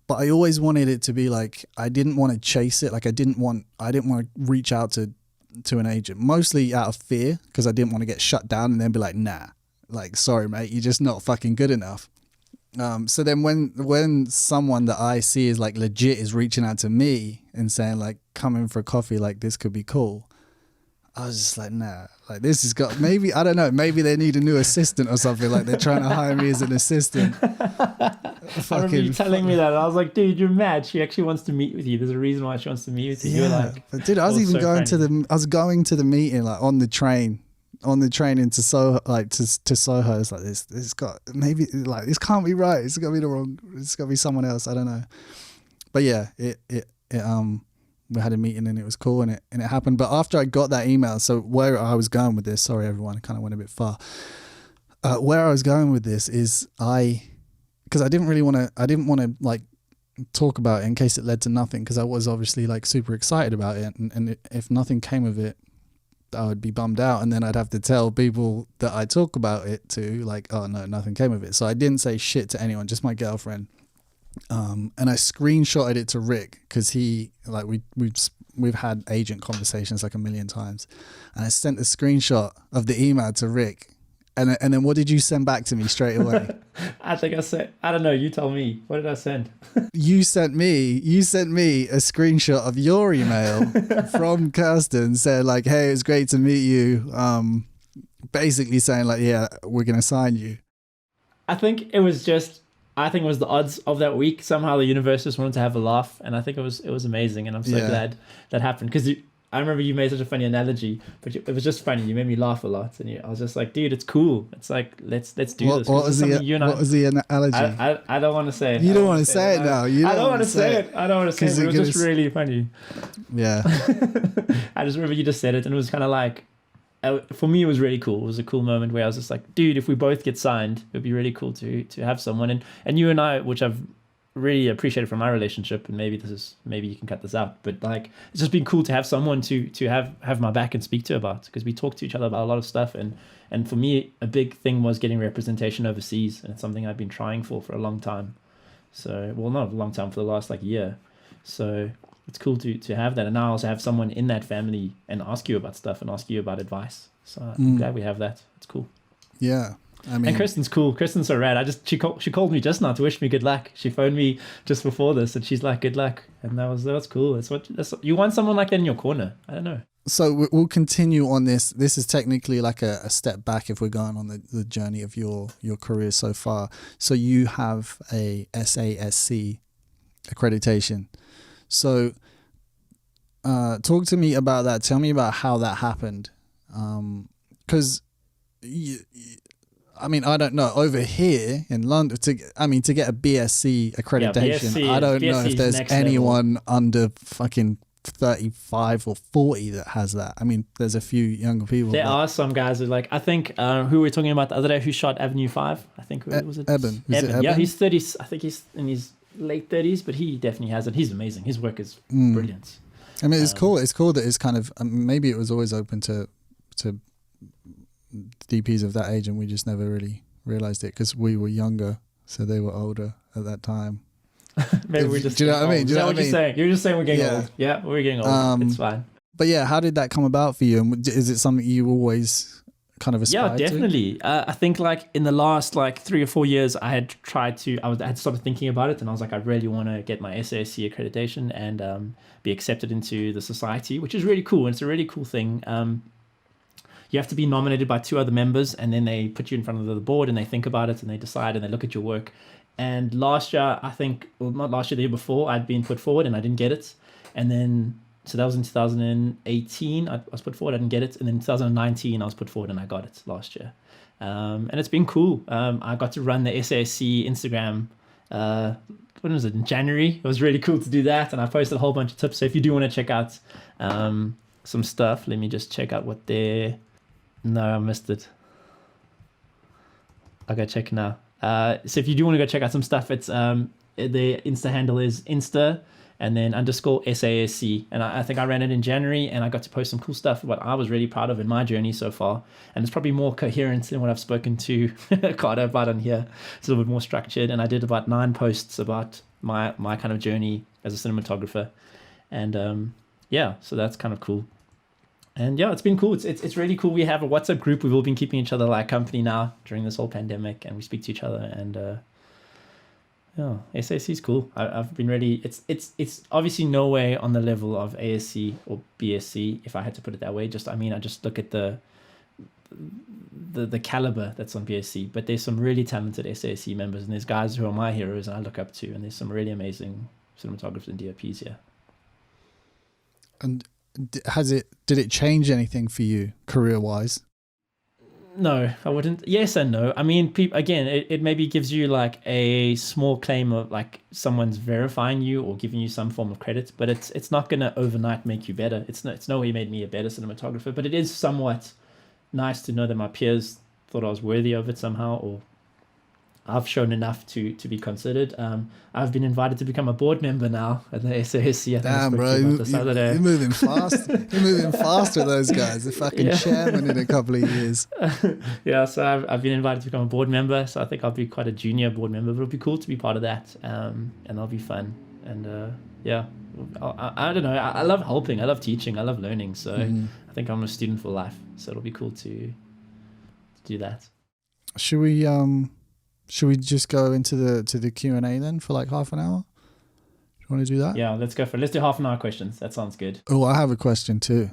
But I always wanted it to be like, I didn't want to chase it. Like I didn't want to reach out to an agent, mostly out of fear, because I didn't want to get shut down and then be like, nah, like, sorry, mate, you're just not fucking good enough. So then when someone that I see is like legit is reaching out to me and saying like, come in for a coffee, like this could be cool, I was just like, nah, like this has got, maybe, I don't know, maybe they need a new assistant or something, like they're trying to hire me as an assistant. I remember you telling me that. I was like, dude, you're mad. She actually wants to meet with you. There's a reason why she wants to meet with you. You're like, but dude, I was even going to the meeting like on the train into Soho, like to Soho. It's like this got, maybe like this can't be right. It's got to be someone else. I don't know. But yeah, it we had a meeting and it was cool and it happened. But after I got that email, so where I was going with this, sorry everyone, I kind of went a bit far. Where I was going with this is because I didn't want to like talk about it in case it led to nothing, because I was obviously like super excited about it, and if nothing came of it, I would be bummed out, and then I'd have to tell people that I talk about it to, like, oh no, nothing came of it. So I didn't say shit to anyone, just my girlfriend. And I screenshotted it to Rick, because he, like, we've had agent conversations like a million times, and I sent a screenshot of the email to Rick. And then what did you send back to me straight away? I think I said, I don't know, you tell me. What did I send? You sent me a screenshot of your email from Kirsten, said like, hey, it's great to meet you. Basically saying like, yeah, we're going to sign you. I think it was the odds of that week. Somehow the universe just wanted to have a laugh. And I think it was amazing. And I'm so glad that happened, because I remember you made such a funny analogy, but it was just funny. You made me laugh a lot, and I was just like, "Dude, it's cool. It's like let's do this." What was the analogy? I don't want to say it. You don't want to say it now. I don't want to say it. I don't want to say it. It was just really funny. Yeah. I just remember you just said it, and it was kind of like, for me, it was really cool. It was a cool moment where I was just like, "Dude, if we both get signed, it would be really cool to have someone." And you and I, which I've really appreciated from my relationship, and maybe you can cut this out, but like, it's just been cool to have someone to have my back and speak to about, because we talk to each other about a lot of stuff, and for me a big thing was getting representation overseas, and it's something I've been trying for a long time. So, well, not a long time, for the last like year. So it's cool to have that, and now I also have someone in that family and ask you about stuff and ask you about advice. So I'm glad we have that. It's cool. Yeah. I mean, and Kristen's cool. Kristen's so rad. She called me just now to wish me good luck. She phoned me just before this, and she's like, "Good luck," and that was cool. That's what you want, someone like that in your corner. I don't know. So we'll continue on this. This is technically like a step back if we're going on the journey of your career so far. So you have a SASC accreditation. So talk to me about that. Tell me about how that happened, because I mean, I don't know. Over here in London, to get a BSc accreditation, BSc, I don't know BSc if there's anyone under fucking 35 or 40 that has that. I mean, there's a few younger people. There are some guys who I think, who we were talking about the other day, who shot Avenue 5. I think, was it? Evan. Yeah, he's 30. I think he's in his late 30s, but he definitely has it. He's amazing. His work is brilliant. I mean, it's cool. It's cool that it's kind of, maybe it was always open to DPs of that age, and we just never really realized it because we were younger, so they were older at that time. Maybe we're just. Do you know what I mean? Is that what you're saying? You're just saying we're getting old. Yeah, we're getting old. It's fine. But yeah, how did that come about for you? And is it something you always kind of aspired to? Yeah, definitely. I think like in the last 3 or 4 years, I had tried to. I had started thinking about it, and I was like, I really want to get my SASC accreditation and be accepted into the society, which is really cool. And it's a really cool thing. You have to be nominated by 2 other members, and then they put you in front of the board, and they think about it, and they decide, and they look at your work. And last year, I think, well, not last year, the year before, I'd been put forward, and I didn't get it. And then, so that was in 2018, I was put forward, I didn't get it. And then in 2019, I was put forward, and I got it last year. And it's been cool. I got to run the SASC Instagram, when was it, in January? It was really cool to do that, and I posted a whole bunch of tips. So if you do want to check out some stuff, let me just check out what they're... No, I missed it. I'll go check now. So if you do want to go check out some stuff, it's the Insta handle is Insta and then _SASC. And I think I ran it in January, and I got to post some cool stuff, what I was really proud of in my journey so far. And it's probably more coherent than what I've spoken to Carter about on here. It's a little bit more structured. And I did about 9 posts about my kind of journey as a cinematographer. And so that's kind of cool. And yeah, it's been cool. It's really cool. We have a WhatsApp group. We've all been keeping each other like company now during this whole pandemic, and we speak to each other. And SAC is cool. I've been really. It's obviously no way on the level of ASC or BSc, if I had to put it that way. I just look at the caliber that's on BSc. But there's some really talented SAC members, and there's guys who are my heroes and I look up to, and there's some really amazing cinematographers and DOPs here. And did it change anything for you career wise? No, I wouldn't. Yes and no. I mean, again, it maybe gives you like a small claim of like someone's verifying you or giving you some form of credit, but it's not going to overnight make you better. It's no way made me a better cinematographer, but it is somewhat nice to know that my peers thought I was worthy of it somehow, or I've shown enough to be considered. I've been invited to become a board member now at the SASC. Damn, bro, you're moving fast. You're moving fast with those guys. The fucking chairman in a couple of years. Yeah, so I've been invited to become a board member. So I think I'll be quite a junior board member, but it'll be cool to be part of that. And that'll be fun. And yeah, I don't know. I love helping. I love teaching. I love learning. So I think I'm a student for life. So it'll be cool to do that. Should we just go into the Q&A then for like half an hour? Do you want to do that? Yeah, let's go for it. Let's do half an hour questions. That sounds good. Oh, I have a question too.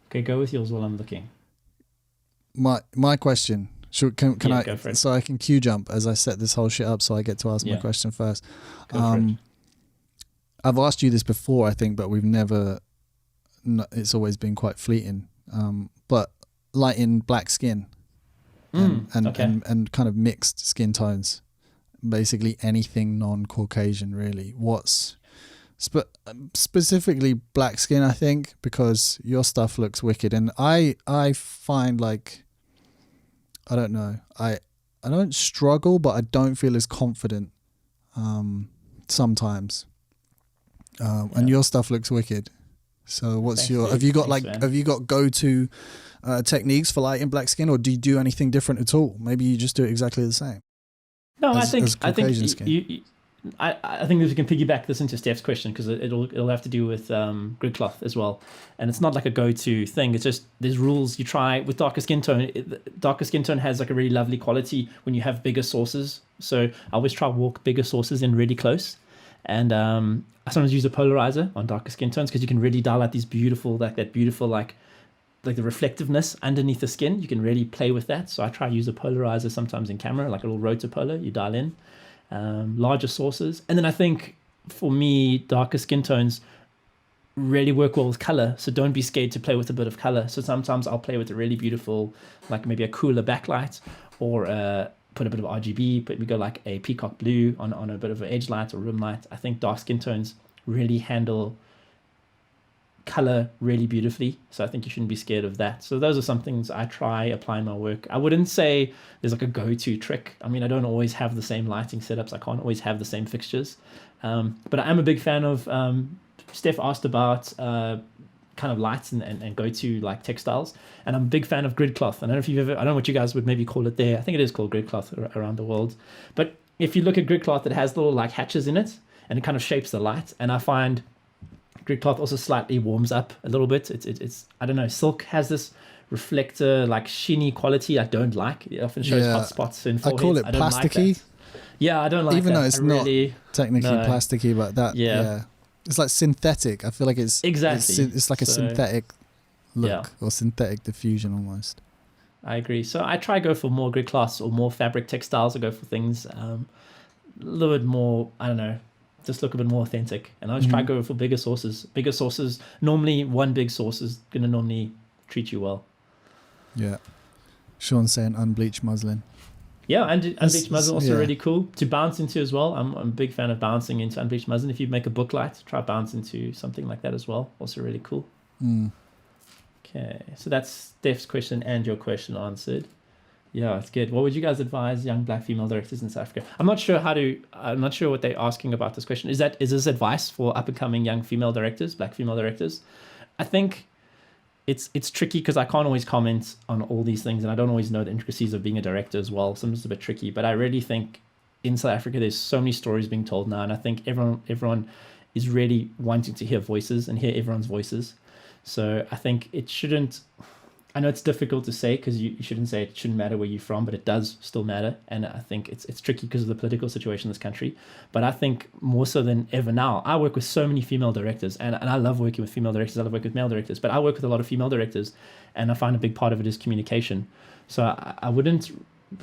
Okay, go with yours while I'm looking. My question. Can I? Go for it. So I can queue jump as I set this whole shit up, so I get to ask my question first. Go for it. I've asked you this before, I think, but we've never. It's always been quite fleeting. But lighting black skin. And kind of mixed skin tones, basically anything non-Caucasian really. What's specifically black skin, I think, because your stuff looks wicked, and I find like, I don't know, I don't struggle, but I don't feel as confident sometimes, and your stuff looks wicked. So what's have you got go-to techniques for lighting black skin, or do you do anything different at all? Maybe you just do it exactly the same. No, I think I think we can piggyback this into Steph's question, because it'll have to do with grid cloth as well, and it's not like a go-to thing. It's just there's rules you try with darker skin tone. Darker skin tone has like a really lovely quality when you have bigger sources. So I always try to walk bigger sources in really close, and I sometimes use a polarizer on darker skin tones because you can really dial out these beautiful like the reflectiveness underneath the skin. You can really play with that. So I try to use a polarizer sometimes in camera, like a little rotopolar. You dial in larger sources. And then I think for me, darker skin tones really work well with color. So don't be scared to play with a bit of color. So sometimes I'll play with a really beautiful, like maybe a cooler backlight, or put a bit of RGB, but we go like a peacock blue on a bit of an edge light or room light. I think dark skin tones really handle color really beautifully, so I think you shouldn't be scared of that. So those are some things I try applying my work. I wouldn't say there's like a go-to trick. I mean, I don't always have the same lighting setups. I can't always have the same fixtures, but I am a big fan of Steph asked about kind of lights and go-to like textiles, and I'm a big fan of grid cloth. I don't know if you've ever, I don't know what you guys would maybe call it there. I think it is called grid cloth around the world, but if you look at grid cloth, it has little like hatches in it, and it kind of shapes the light. And I find grid cloth also slightly warms up a little bit. It's I don't know, silk has this reflector like sheeny quality I don't like. It often shows hot spots in foreheads. I call it plasticky. Like yeah, I don't like even that. Though it's not technically plasticky, but that it's like synthetic. I feel like it's it's like a synthetic look or synthetic diffusion almost. I agree. So I try to go for more grid cloths or more fabric textiles. I go for things a little bit more, I don't know, just look a bit more authentic. And I just try to go for bigger sources. Bigger sources, normally one big source is going to normally treat you well. Yeah. Sean's saying unbleached muslin. Yeah, and unbleached muslin also really cool to bounce into as well. I'm a big fan of bouncing into unbleached muslin. If you make a book light, try bounce into something like that as well. Also really cool. Okay, so that's Steph's question and your question answered. Yeah, it's good. What would you guys advise young black female directors in South Africa? I'm not sure what they're asking about this question. Is this advice for up and coming young female directors, black female directors? I think it's tricky because I can't always comment on all these things, and I don't always know the intricacies of being a director as well. Sometimes it's a bit tricky, but I really think in South Africa there's so many stories being told now, and I think everyone is really wanting to hear voices and hear everyone's voices. So I think it shouldn't. I know it's difficult to say because you shouldn't say it shouldn't matter where you're from, but it does still matter. And I think it's tricky because of the political situation in this country. But I think more so than ever now, I work with so many female directors, and I love working with female directors. I love working with male directors, but I work with a lot of female directors, and I find a big part of it is communication. So I wouldn't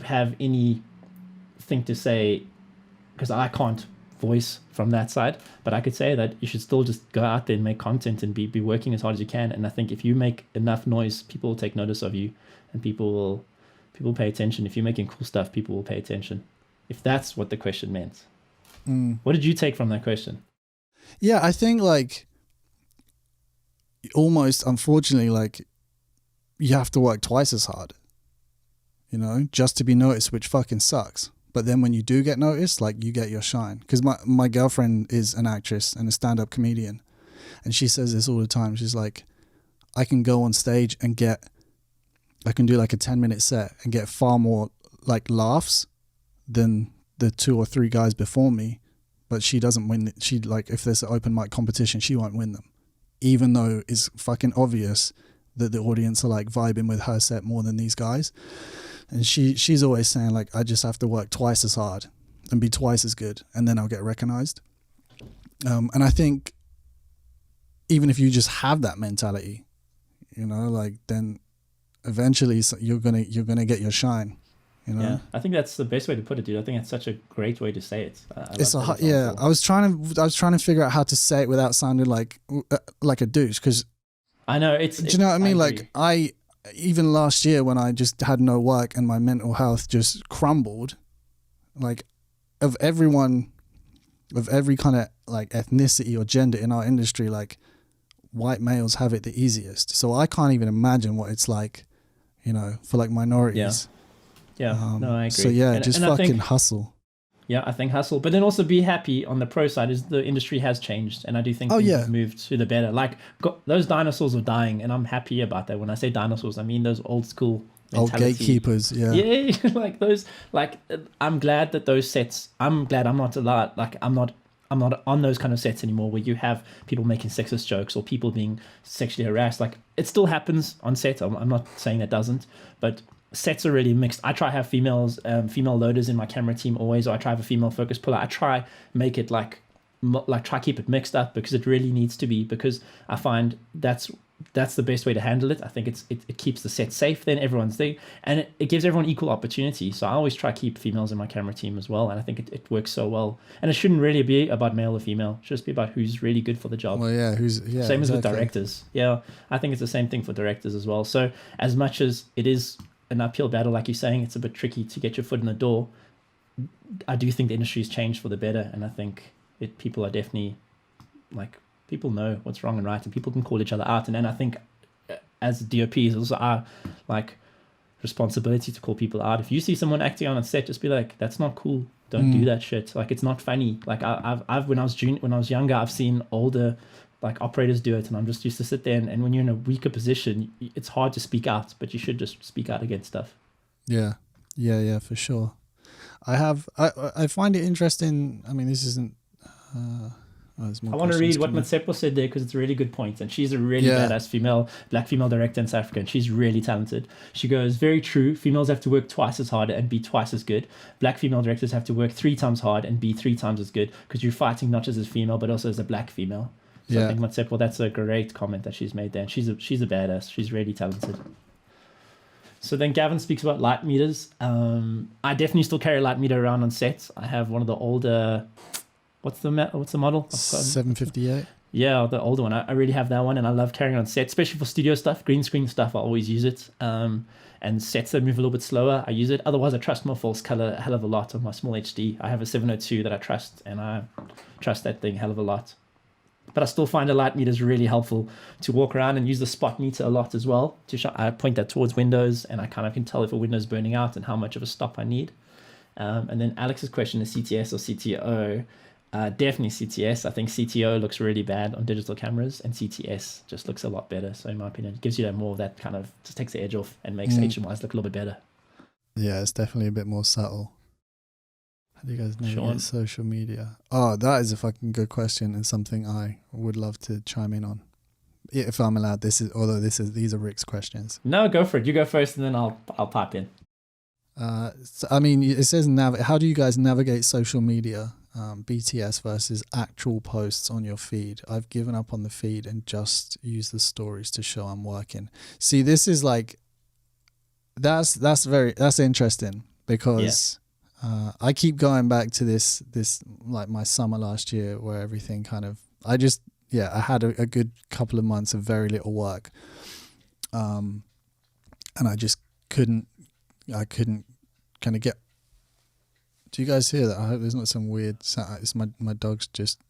have anything to say because I can't voice from that side. But I could say that you should still just go out there and make content and be working as hard as you can. And I think if you make enough noise, people will take notice of you, and people pay attention. If you're making cool stuff, people will pay attention. If that's what the question meant. What did you take from that question? Yeah, I think like almost unfortunately, like you have to work twice as hard, you know, just to be noticed, which fucking sucks. But then when you do get noticed, like you get your shine. Because my girlfriend is an actress and a stand-up comedian, and she says this all the time. She's like, I can go on stage and I can do like a 10-minute set and get far more like laughs than the 2 or 3 guys before me, but she doesn't win. She like, if there's an open mic competition, she won't win them, even though it's fucking obvious that the audience are like vibing with her set more than these guys. And she's always saying like, I just have to work twice as hard and be twice as good, and then I'll get recognized. And I think even if you just have that mentality, you know, like then eventually you're gonna get your shine. You know? Yeah, I think that's the best way to put it, dude. I think that's such a great way to say it. I was trying to figure out how to say it without sounding like a douche, because I know do you know what I mean? Like even last year when I just had no work and my mental health just crumbled, like of every kind of like ethnicity or gender in our industry, like white males have it the easiest. So I can't even imagine what it's like, you know, for like minorities. Yeah, no, I agree. So yeah, just fucking hustle. Yeah, I think hustle, but then also be happy on the pro side is the industry has changed, and I do think things have moved to the better. Like those dinosaurs are dying, and I'm happy about that. When I say dinosaurs, I mean those old school mentality. Old gatekeepers, yeah. Yeah, like those. Like I'm glad that those sets. I'm glad I'm not allowed. Like I'm not on those kind of sets anymore where you have people making sexist jokes or people being sexually harassed. Like it still happens on set. I'm not saying that doesn't, but sets are really mixed. I try to have female loaders in my camera team always, or I try to have a female focus puller. I try make it like try keep it mixed up, because it really needs to be, because I find that's the best way to handle it. I think it keeps the set safe, then everyone's there, and it gives everyone equal opportunity. So I always try to keep females in my camera team as well, and I think it works so well. And it shouldn't really be about male or female. It should just be about who's really good for the job. Well, yeah, same as with directors. Yeah, I think it's the same thing for directors as well. So as much as it is an uphill battle, like you're saying, it's a bit tricky to get your foot in the door. I do think the industry's changed for the better, and I think people are definitely like, people know what's wrong and right, and people can call each other out. And then I think as DOPs, also our like responsibility to call people out. If you see someone acting on a set, just be like, that's not cool. Don't do that shit. Like it's not funny. Like I've when I was younger, I've seen older like operators do it, and I'm just used to sit there, and when you're in a weaker position, it's hard to speak out, but you should just speak out against stuff. Yeah, for sure. I find it interesting. I mean, this isn't I want to read what Matsepo said there, because it's a really good point, and she's a really badass black female director in South Africa, and she's really talented. She goes, very true, females have to work twice as hard and be twice as good. Black female directors have to work 3 times hard and be 3 times as good, because you're fighting not just as a female but also as a black female. So I think Matsepo, that's a great comment that she's made there, and she's a badass. She's really talented. So then Gavin speaks about light meters. I definitely still carry a light meter around on sets. I have one of the older, what's the model? 758. Yeah, the older one. I really have that one, and I love carrying on set, especially for studio stuff, green screen stuff. I always use it. And sets that move a little bit slower, I use it. Otherwise, I trust my false color a hell of a lot on my small HD. I have a 702 that I trust, and I trust that thing a hell of a lot. But I still find a light meter is really helpful to walk around, and use the spot meter a lot as well. I point that towards windows, and I kind of can tell if a window is burning out and how much of a stop I need. And then Alex's question is CTS or CTO. Definitely CTS. I think CTO looks really bad on digital cameras, and CTS just looks a lot better. So in my opinion, it gives you that more of that kind of, just takes the edge off and makes HMIs look a little bit better. Yeah, it's definitely a bit more subtle. How do you guys navigate social media? Oh, that is a fucking good question, and something I would love to chime in on, if I'm allowed. These are Rick's questions. No, go for it. You go first, and then I'll pipe in. So, I mean, it says how do you guys navigate social media? BTS versus actual posts on your feed. I've given up on the feed and just use the stories to show I'm working. See, this is like, that's interesting, because I keep going back to this like my summer last year where everything kind of, I had a good couple of months of very little work. And I just couldn't kind of get, do you guys hear that? I hope there's not some weird sound. It's my dog's just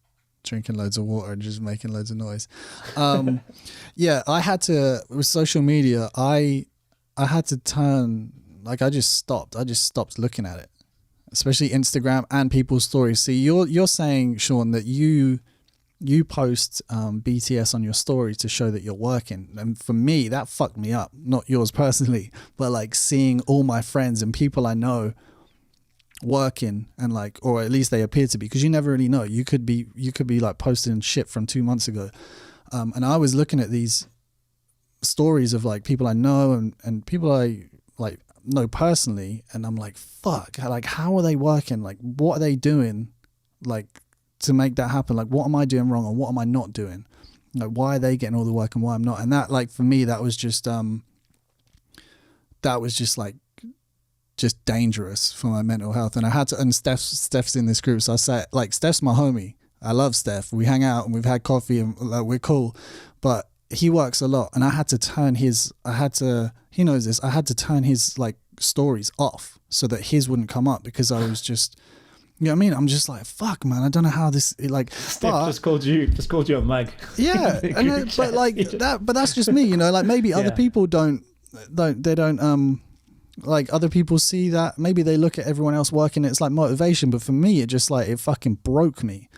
drinking loads of water and just making loads of noise. I had to, with social media, I had to turn, like I just stopped looking at it, especially Instagram and people's stories. See, you're saying, Sean, that you post BTS on your story to show that you're working, and for me that fucked me up. Not yours personally, but like seeing all my friends and people I know working, and like, or at least they appear to be, because you never really know. You could be like posting shit from 2 months ago, and I was looking at these stories of like people I know and people I like know personally, and I'm like, fuck, like how are they working? Like what are they doing like to make that happen? Like what am I doing wrong, or what am I not doing? Like why are they getting all the work and why I'm not? And that, like, for me, that was just like just dangerous for my mental health. And I had to, and Steph's in this group, so I said, like, Steph's my homie. I love Steph. We hang out and we've had coffee and like, we're cool, but he works a lot, and I had to turn he knows this, I had to turn his like stories off so that his wouldn't come up, because I was just, you know what I mean? I'm just like, fuck, man, I don't know how this, like, Steph just called you a mug. Yeah, but that's just me, you know, like maybe other people don't like, other people see that, maybe they look at everyone else working, it's like motivation, but for me, it just like, it fucking broke me.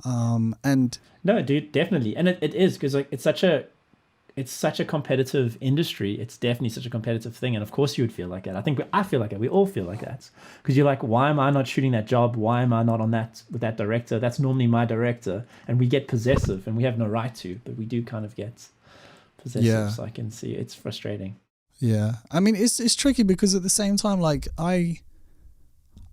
And no, dude, definitely. And it is, because like it's such a competitive industry. It's definitely such a competitive thing. And of course you would feel like that. I feel like that. We all feel like that. Because you're like, why am I not shooting that job? Why am I not on that with that director? That's normally my director. And we get possessive, and we have no right to, but we do kind of get possessive. Yeah. So I can see it's frustrating. Yeah. I mean, it's tricky, because at the same time, like I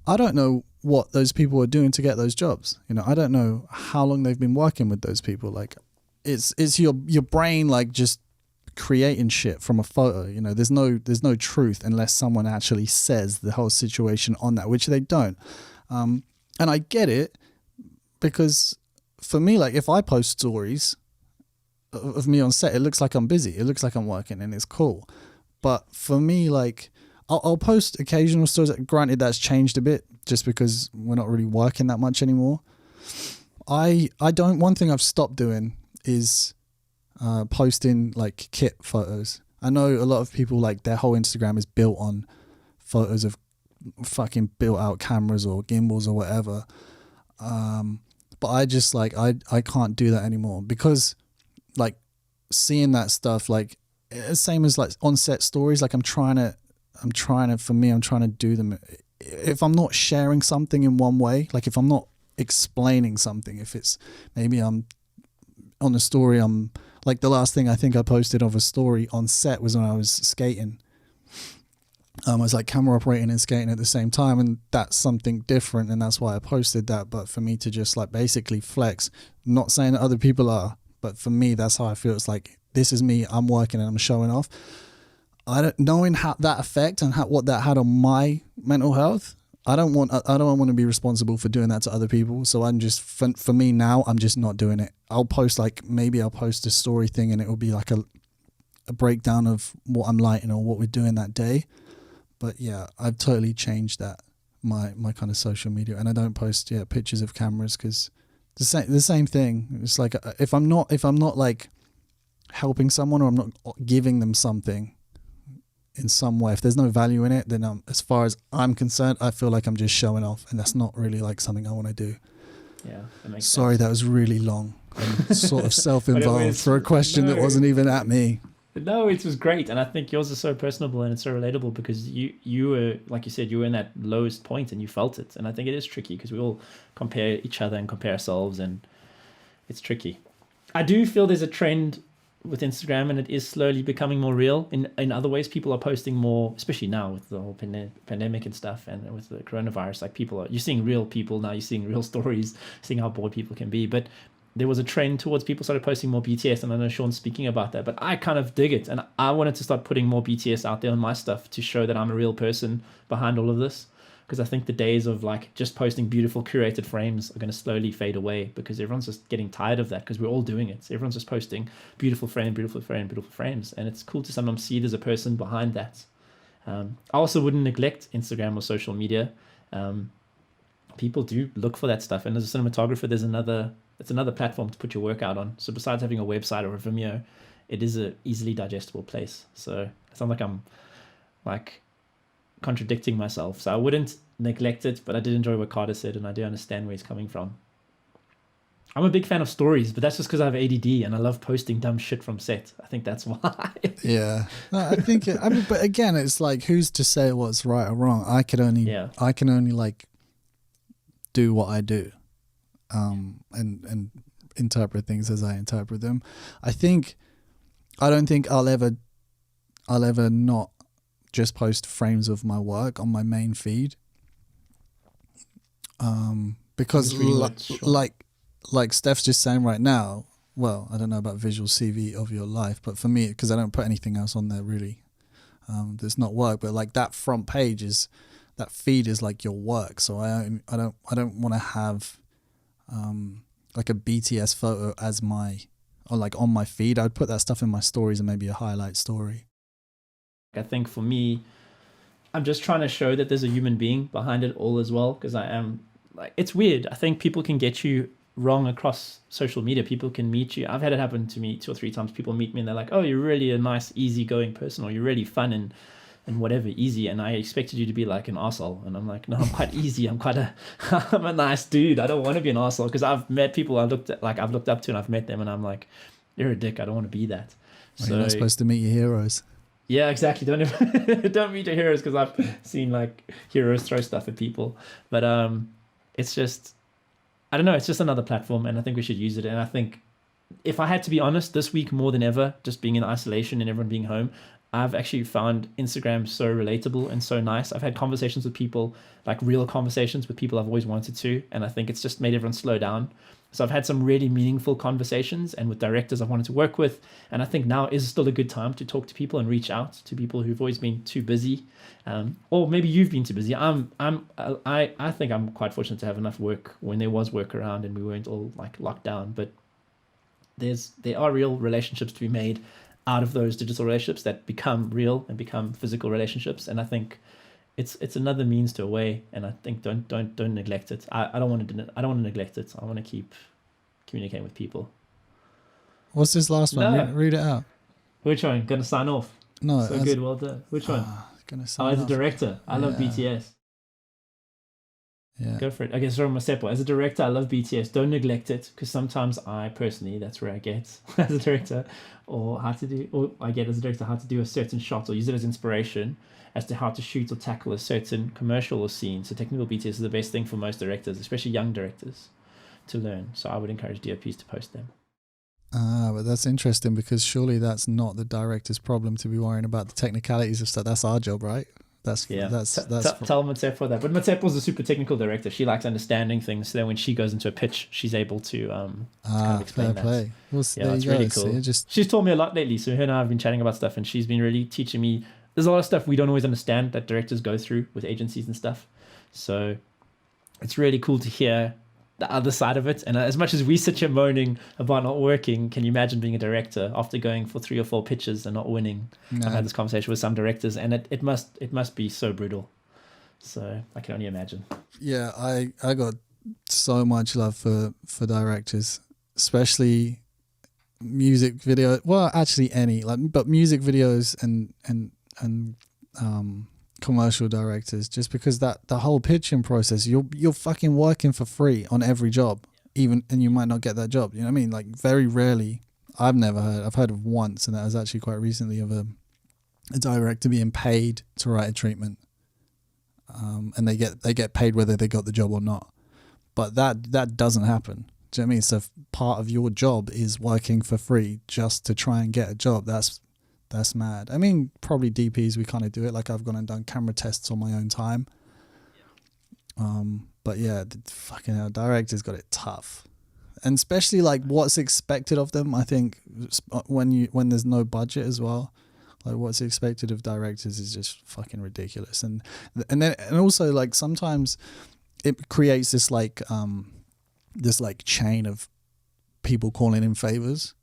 don't know what those people are doing to get those jobs. You know, I don't know how long they've been working with those people. Like, it's your brain like just creating shit from a photo. You know, there's no truth unless someone actually says the whole situation on that, which they don't. And I get it, because for me, like, if I post stories of me on set, it looks like I'm busy. It looks like I'm working, and it's cool. But for me, like, I'll post occasional stories. Granted, that's changed a bit just because we're not really working that much anymore. One thing I've stopped doing is posting like kit photos. I know a lot of people, like, their whole Instagram is built on photos of fucking built out cameras or gimbals or whatever. But I just, like, I can't do that anymore, because like seeing that stuff, like, same as like on set stories, like I'm trying to do them. If I'm not sharing something in one way, like if I'm not explaining something, if it's maybe I'm on a story, I'm like, the last thing I think I posted of a story on set was when I was skating. I was like camera operating and skating at the same time, and that's something different, and that's why I posted that. But for me to just like basically flex, not saying that other people are, but for me, that's how I feel. It's like, this is me, I'm working and I'm showing off. Knowing how that effect and what that had on my mental health, I don't want to be responsible for doing that to other people. So I'm just, for me now, I'm just not doing it. I'll post a story thing, and it will be like a breakdown of what I'm lighting or what we're doing that day. But yeah, I've totally changed that, my kind of social media, and I don't post pictures of cameras, because the same thing. It's like, if I'm not like helping someone, or I'm not giving them something in some way, if there's no value in it, then as far as I'm concerned, I feel like I'm just showing off, and that's not really like something I want to do. Yeah, that makes Sorry, sense. That was really long and sort of self-involved for a question that wasn't even at me. No, it was great, and I think yours is so personable and it's so relatable, because you were, like you said, you were in that lowest point and you felt it, and I think it is tricky, because we all compare each other and compare ourselves, and it's tricky. I do feel there's a trend with Instagram, and it is slowly becoming more real in other ways. People are posting more, especially now with the whole pandemic and stuff, and with the coronavirus. Like, you're seeing real people now, you're seeing real stories, seeing how bored people can be. But there was a trend towards people started posting more BTS, and I know Sean's speaking about that, but I kind of dig it, and I wanted to start putting more BTS out there on my stuff to show that I'm a real person behind all of this. because I think the days of like just posting beautiful curated frames are going to slowly fade away, because everyone's just getting tired of that, because we're all doing it. So everyone's just posting beautiful frame, beautiful frame, beautiful frames, and it's cool to sometimes see there's a person behind that. I also wouldn't neglect Instagram or social media. People do look for that stuff, and as a cinematographer, it's another platform to put your work out on. So besides having a website or a Vimeo, it is a easily digestible place. So it sounds like I'm like contradicting myself. So I wouldn't neglect it, but I did enjoy what Carter said, and I do understand where he's coming from. I'm a big fan of stories, but that's just because I have ADD and I love posting dumb shit from set. I think that's why. Yeah, no, I think. But again, it's like, who's to say what's right or wrong? I can only like do what I do, and interpret things as I interpret them. I don't think I'll ever not just post frames of my work on my main feed, because like Steph's just saying right now, well, I don't know about visual CV of your life, but for me, because I don't put anything else on there really, there's not work, but like that front page that feed is like your work. So I don't want to have like a BTS photo as on my feed. I'd put that stuff in my stories and maybe a highlight story. I think for me, I'm just trying to show that there's a human being behind it all as well, because I am like, it's weird. I think people can get you wrong across social media. People can meet you. I've had it happen to me 2 or 3 times. People meet me and they're like, oh, you're really a nice, easygoing person, or you're really fun and whatever, easy. And I expected you to be like an arsehole. And I'm like, no, I'm quite easy. I'm a nice dude. I don't want to be an arsehole, because I've met people I've looked up to, and I've met them and I'm like, you're a dick. I don't want to be that. Well, you're not supposed to meet your heroes. Yeah, exactly. Don't meet your heroes, because I've seen like heroes throw stuff at people. But it's just, I don't know, it's just another platform, and I think we should use it. And I think, if I had to be honest, this week more than ever, just being in isolation and everyone being home, I've actually found Instagram so relatable and so nice. I've had conversations with people, like real conversations with people I've always wanted to, and I think it's just made everyone slow down. So I've had some really meaningful conversations, and with directors I wanted to work with, and I think now is still a good time to talk to people and reach out to people who've always been too busy, or maybe you've been too busy. I think I'm quite fortunate to have enough work when there was work around and we weren't all like locked down. But there are real relationships to be made out of those digital relationships that become real and become physical relationships, and I think it's another means to a way, and I think don't neglect it. I don't want to neglect it. I want to keep communicating with people. What's this last one? No. Read it out. Which one? Gonna sign off. No, so good. Well done. Which one? As a director, I love BTS. Yeah. Go for it. Okay, sorry, Masepo. As a director, I love BTS. Don't neglect it, because sometimes I personally, that's where I get as a director, or how to do a certain shot, or use it as inspiration as to how to shoot or tackle a certain commercial or scene. So technical BTS is the best thing for most directors, especially young directors, to learn. So I would encourage DOPs to post them. But that's interesting, because surely that's not the director's problem to be worrying about the technicalities of stuff. That's our job, right? Tell Matsepo that. But Matsepo's a super technical director. She likes understanding things, so then when she goes into a pitch, she's able to kind of explain that. Play. Well, yeah, it's really cool. She's taught me a lot lately. So her and I have been chatting about stuff, and she's been really teaching me. There's a lot of stuff we don't always understand that directors go through with agencies and stuff. So it's really cool to hear the other side of it. And as much as we sit here moaning about not working, can you imagine being a director after going for 3 or 4 pitches and not winning? No. I've had this conversation with some directors, and it must be so brutal. So I can only imagine. Yeah, I got so much love for directors, especially music video. Well, actually but music videos and commercial directors, just because that the whole pitching process, you're fucking working for free on every job, and you might not get that job. You know what I mean? Like, very rarely. I've heard of once, and that was actually quite recently, of a director being paid to write a treatment, and they get paid whether they got the job or not. But that doesn't happen. Do you know what I mean? So part of your job is working for free just to try and get a job. That's mad. I mean, probably DPs, we kind of do it. Like, I've gone and done camera tests on my own time. But yeah, fucking hell, directors got it tough. And especially like what's expected of them, I think, when there's no budget as well. Like what's expected of directors is just fucking ridiculous. And also like sometimes it creates this like chain of people calling in favors.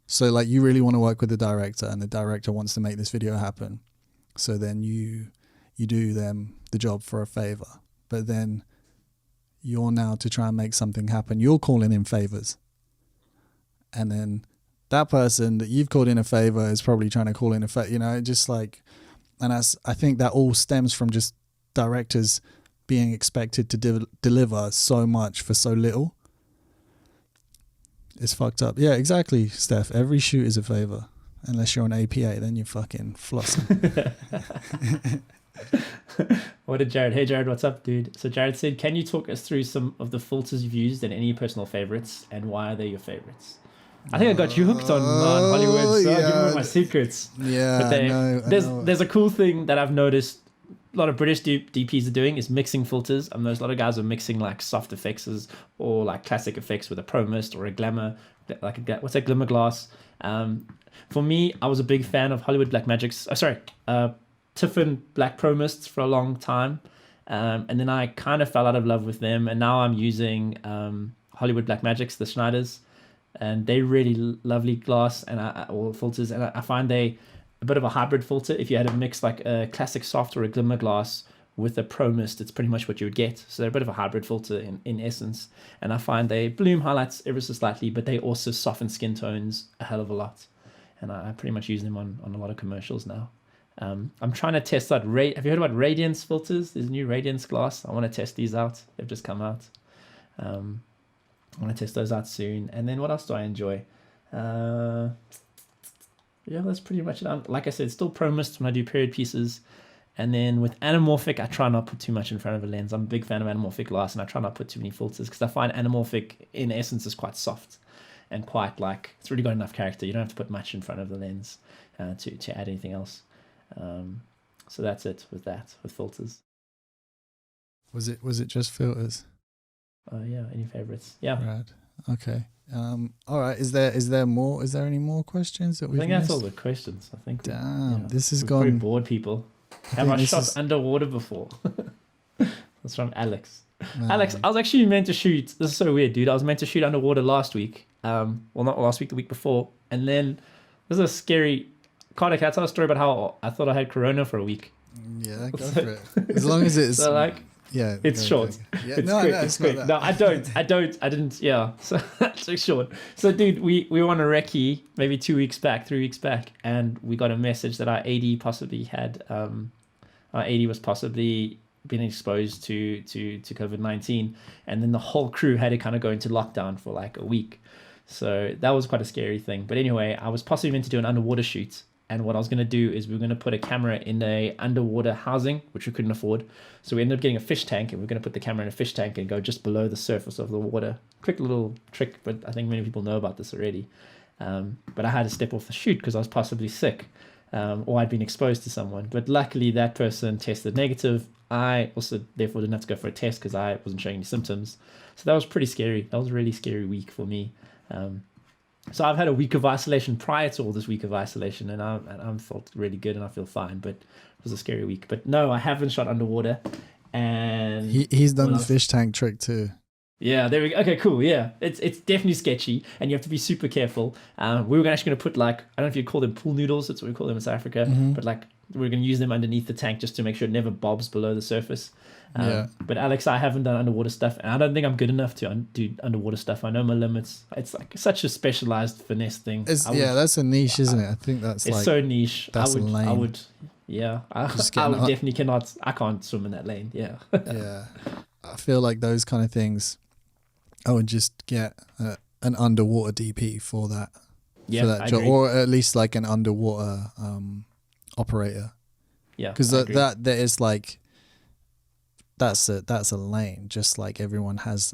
So like you really want to work with the director and the director wants to make this video happen. So then you do them the job for a favor. But then you're now to try and make something happen. You're calling in favors. And then that person that you've called in a favor is probably trying to call in a favor, you know, just like, and I think that all stems from just directors being expected to deliver so much for so little. It's fucked up. Yeah, exactly, Steph. Every shoot is a favor. Unless you're on APA, then you're fucking flossing. What did Jared? Hey, Jared, what's up, dude? So Jared said, can you talk us through some of the filters you've used and any personal favorites, and why are they your favorites? I think I got you hooked on Hollywood, so I'll give you my secrets. Yeah, but there's a cool thing that I've noticed a lot of British DPs are doing is mixing filters. I've noticed a lot of guys are mixing like soft effects or like classic effects with a pro mist or a glamour, like what's that, glimmer glass. For me, I was a big fan of Hollywood Blackmagic's, Tiffin Black Pro Mists for a long time. And then I kind of fell out of love with them. And now I'm using Hollywood Blackmagic's, the Schneiders. And they're really lovely glass or filters. And I find they a bit of a hybrid filter. If you had to mix like a classic soft or a glimmer glass with a pro mist, it's pretty much what you would get. So they're a bit of a hybrid filter in essence. And I find they bloom highlights ever so slightly, but they also soften skin tones a hell of a lot. And I pretty much use them on a lot of commercials now. I'm trying to test out. Have you heard about Radiance filters? There's a new Radiance glass. I want to test these out. They've just come out. I want to test those out soon. And then what else do I enjoy? Yeah, that's pretty much it. Like I said, still pro mist when I do period pieces. And then with anamorphic, I try not to put too much in front of a lens. I'm a big fan of anamorphic glass, and I try not to put too many filters because I find anamorphic in essence is quite soft and quite like, it's really got enough character. You don't have to put much in front of the lens to add anything else. So that's it with filters. Was it just filters? Yeah, any favorites? Yeah. Right. Okay. All right. Is there more? Is there any more questions that we've missed? That's all the questions. I think. Damn, this has probably gone. bored people. Have I shot underwater before? That's from Alex. Man. Alex, I was actually meant to shoot. This is so weird, dude. I was meant to shoot underwater last week. Well, not last week, the week before. And then this is a scary. Cardiac, I tell a story about how I thought I had corona for a week. Yeah, go for it. As long as it's so like. Yeah, it's short. Yeah, it's quick. No, I didn't. Yeah, so that's short. So, dude, we were on a recce maybe 3 weeks back, and we got a message that our AD possibly had, our AD was possibly been exposed to COVID-19, and then the whole crew had to kind of go into lockdown for like a week. So that was quite a scary thing. But anyway, I was possibly meant to do an underwater shoot. And what I was going to do is we were going to put a camera in a underwater housing, which we couldn't afford. So we ended up getting a fish tank, and we're going to put the camera in a fish tank and go just below the surface of the water. Quick little trick, but I think many people know about this already. But I had to step off the shoot because I was possibly sick, or I'd been exposed to someone. But luckily that person tested negative. I also therefore didn't have to go for a test because I wasn't showing any symptoms. So that was pretty scary. That was a really scary week for me. So I've had a week of isolation prior to all this week of isolation, and I'm felt really good and I feel fine, but it was a scary week. But no, I haven't shot underwater, and he's done the fish tank trick too. Yeah, there we go. Okay, cool. Yeah, it's definitely sketchy, and you have to be super careful. We were actually going to put like, I don't know if you call them pool noodles. That's what we call them in South Africa. Mm-hmm. But like, we're going to use them underneath the tank just to make sure it never bobs below the surface. But Alex, I haven't done underwater stuff, and I don't think I'm good enough to do underwater stuff. I know my limits. It's like such a specialized finesse thing. That's a niche, isn't it? I think it's so niche. That's a lane. I would definitely cannot. I can't swim in that lane. Yeah. Yeah, I feel like those kind of things. I would just get an underwater DP for that. Yeah, for that job, or at least like an underwater operator. Yeah, because that is like. That's a lane. Just like everyone has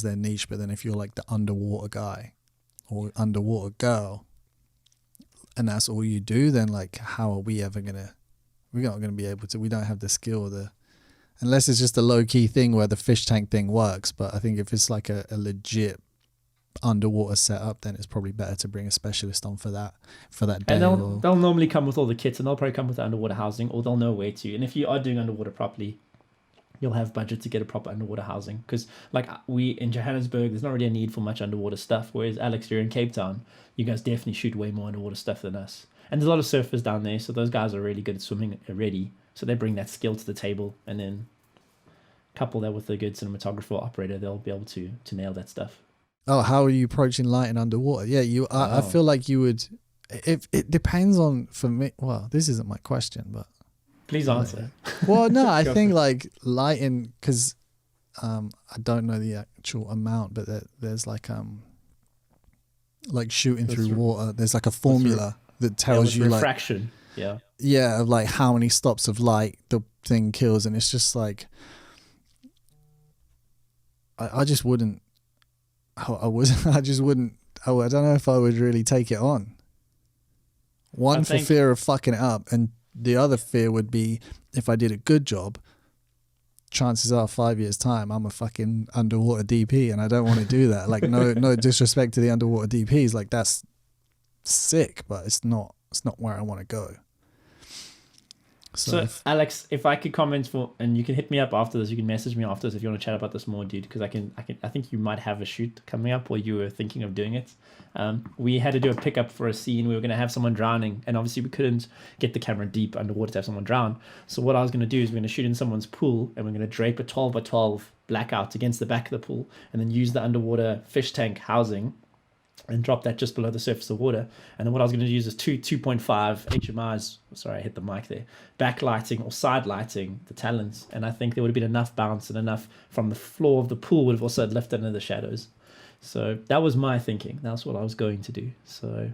their niche, but then if you're like the underwater guy or underwater girl, and that's all you do, then like how are we ever we're not gonna be able to. We don't have the skill, unless it's just a low key thing where the fish tank thing works. But I think if it's like a legit underwater setup, then it's probably better to bring a specialist on for that day. And they'll normally come with all the kits, and they'll probably come with the underwater housing, or they'll know where to. And if you are doing underwater properly, you'll have budget to get a proper underwater housing. Because like we in Johannesburg, there's not really a need for much underwater stuff. Whereas Alex, you're in Cape Town, you guys definitely shoot way more underwater stuff than us. And there's a lot of surfers down there, so those guys are really good at swimming already. So they bring that skill to the table, and then couple that with a good cinematographer or operator, they'll be able to nail that stuff. Oh, how are you approaching lighting underwater? Yeah, I feel like you would. If it depends on, for me. Well, this isn't my question, but please answer. Well, no, I think like lighting, because I don't know the actual amount, but there's like shooting through water. There's like a formula that tells you refraction. Of like how many stops of light the thing kills, and it's just like I just wouldn't. I just wouldn't. I don't know if I would really take it on. One, for fear of fucking it up, and the other fear would be if I did a good job, chances are 5 years time I'm a fucking underwater DP, and I don't want to do that. Like no disrespect to the underwater DPs, like that's sick, but it's not where I want to go. So Alex, if I could comment and you can hit me up after this, you can message me after this if you want to chat about this more, dude, because I think you might have a shoot coming up, or you were thinking of doing it. We had to do a pickup for a scene. We were going to have someone drowning, and obviously we couldn't get the camera deep underwater to have someone drown. So what I was going to do is we're going to shoot in someone's pool, and we're going to drape a 12 by 12 blackout against the back of the pool, and then use the underwater fish tank housing and drop that just below the surface of water. And then what I was going to use is 2.5 HMIs, sorry, I hit the mic there, backlighting or side lighting the talons. And I think there would have been enough bounce and enough from the floor of the pool would have also lifted into the shadows. So that was my thinking. That's what I was going to do. So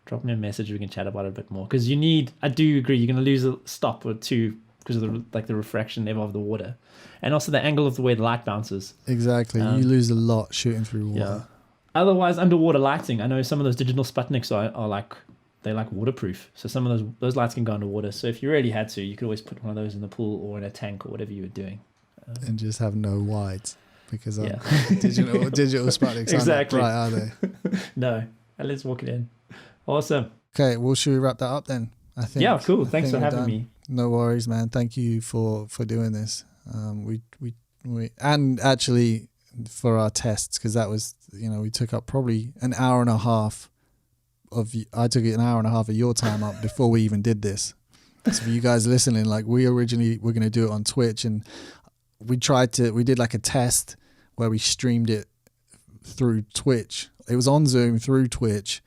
drop me a message, we can chat about it a bit more. Because I do agree, you're going to lose a stop or two because of the refraction level of the water. And also the angle of the way the light bounces. Exactly. You lose a lot shooting through water. Yeah. Otherwise, underwater lighting, I know some of those digital Sputniks are like waterproof. So some of those lights can go underwater. So if you really had to, you could always put one of those in the pool or in a tank or whatever you were doing. And just have no wides, because digital Sputniks exactly. aren't bright, are they? No. Let's walk it in. Awesome. Okay, well, should we wrap that up then? I think. Yeah, cool. Thanks for having me. No worries, man. Thank you for doing this. We and actually for our tests, because that was, we took up probably an hour and a half I took an hour and a half of your time up before we even did this. So for you guys listening, like we originally were going to do it on Twitch, and we did like a test where we streamed it through Twitch. It was on Zoom through Twitch,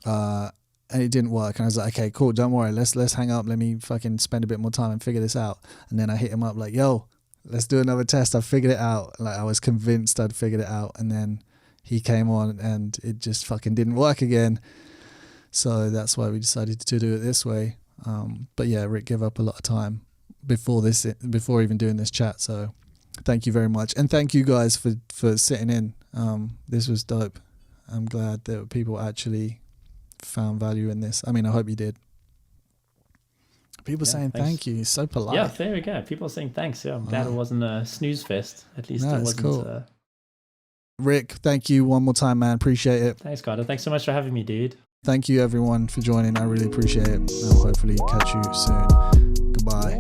and it didn't work. And I was like, okay, cool, don't worry, let's hang up. Let me fucking spend a bit more time and figure this out. And then I hit him up like, yo, let's do another test. I figured it out. Like I was convinced I'd figured it out, and then he came on and it just fucking didn't work again. So that's why we decided to do it this way. But yeah, Rick gave up a lot of time before even doing this chat. So thank you very much, and thank you guys for sitting in. This was dope. I'm glad that people actually found value in this. I mean, I hope you did. People saying thanks. Thank you. It's so polite. Yeah, there we go. People are saying thanks. Yeah, I'm glad it wasn't a snooze fest. At least it wasn't. Cool. Rick, thank you one more time, man. Appreciate it. Thanks, Carter. Thanks so much for having me, dude. Thank you, everyone, for joining. I really appreciate it. I'll hopefully catch you soon. Goodbye.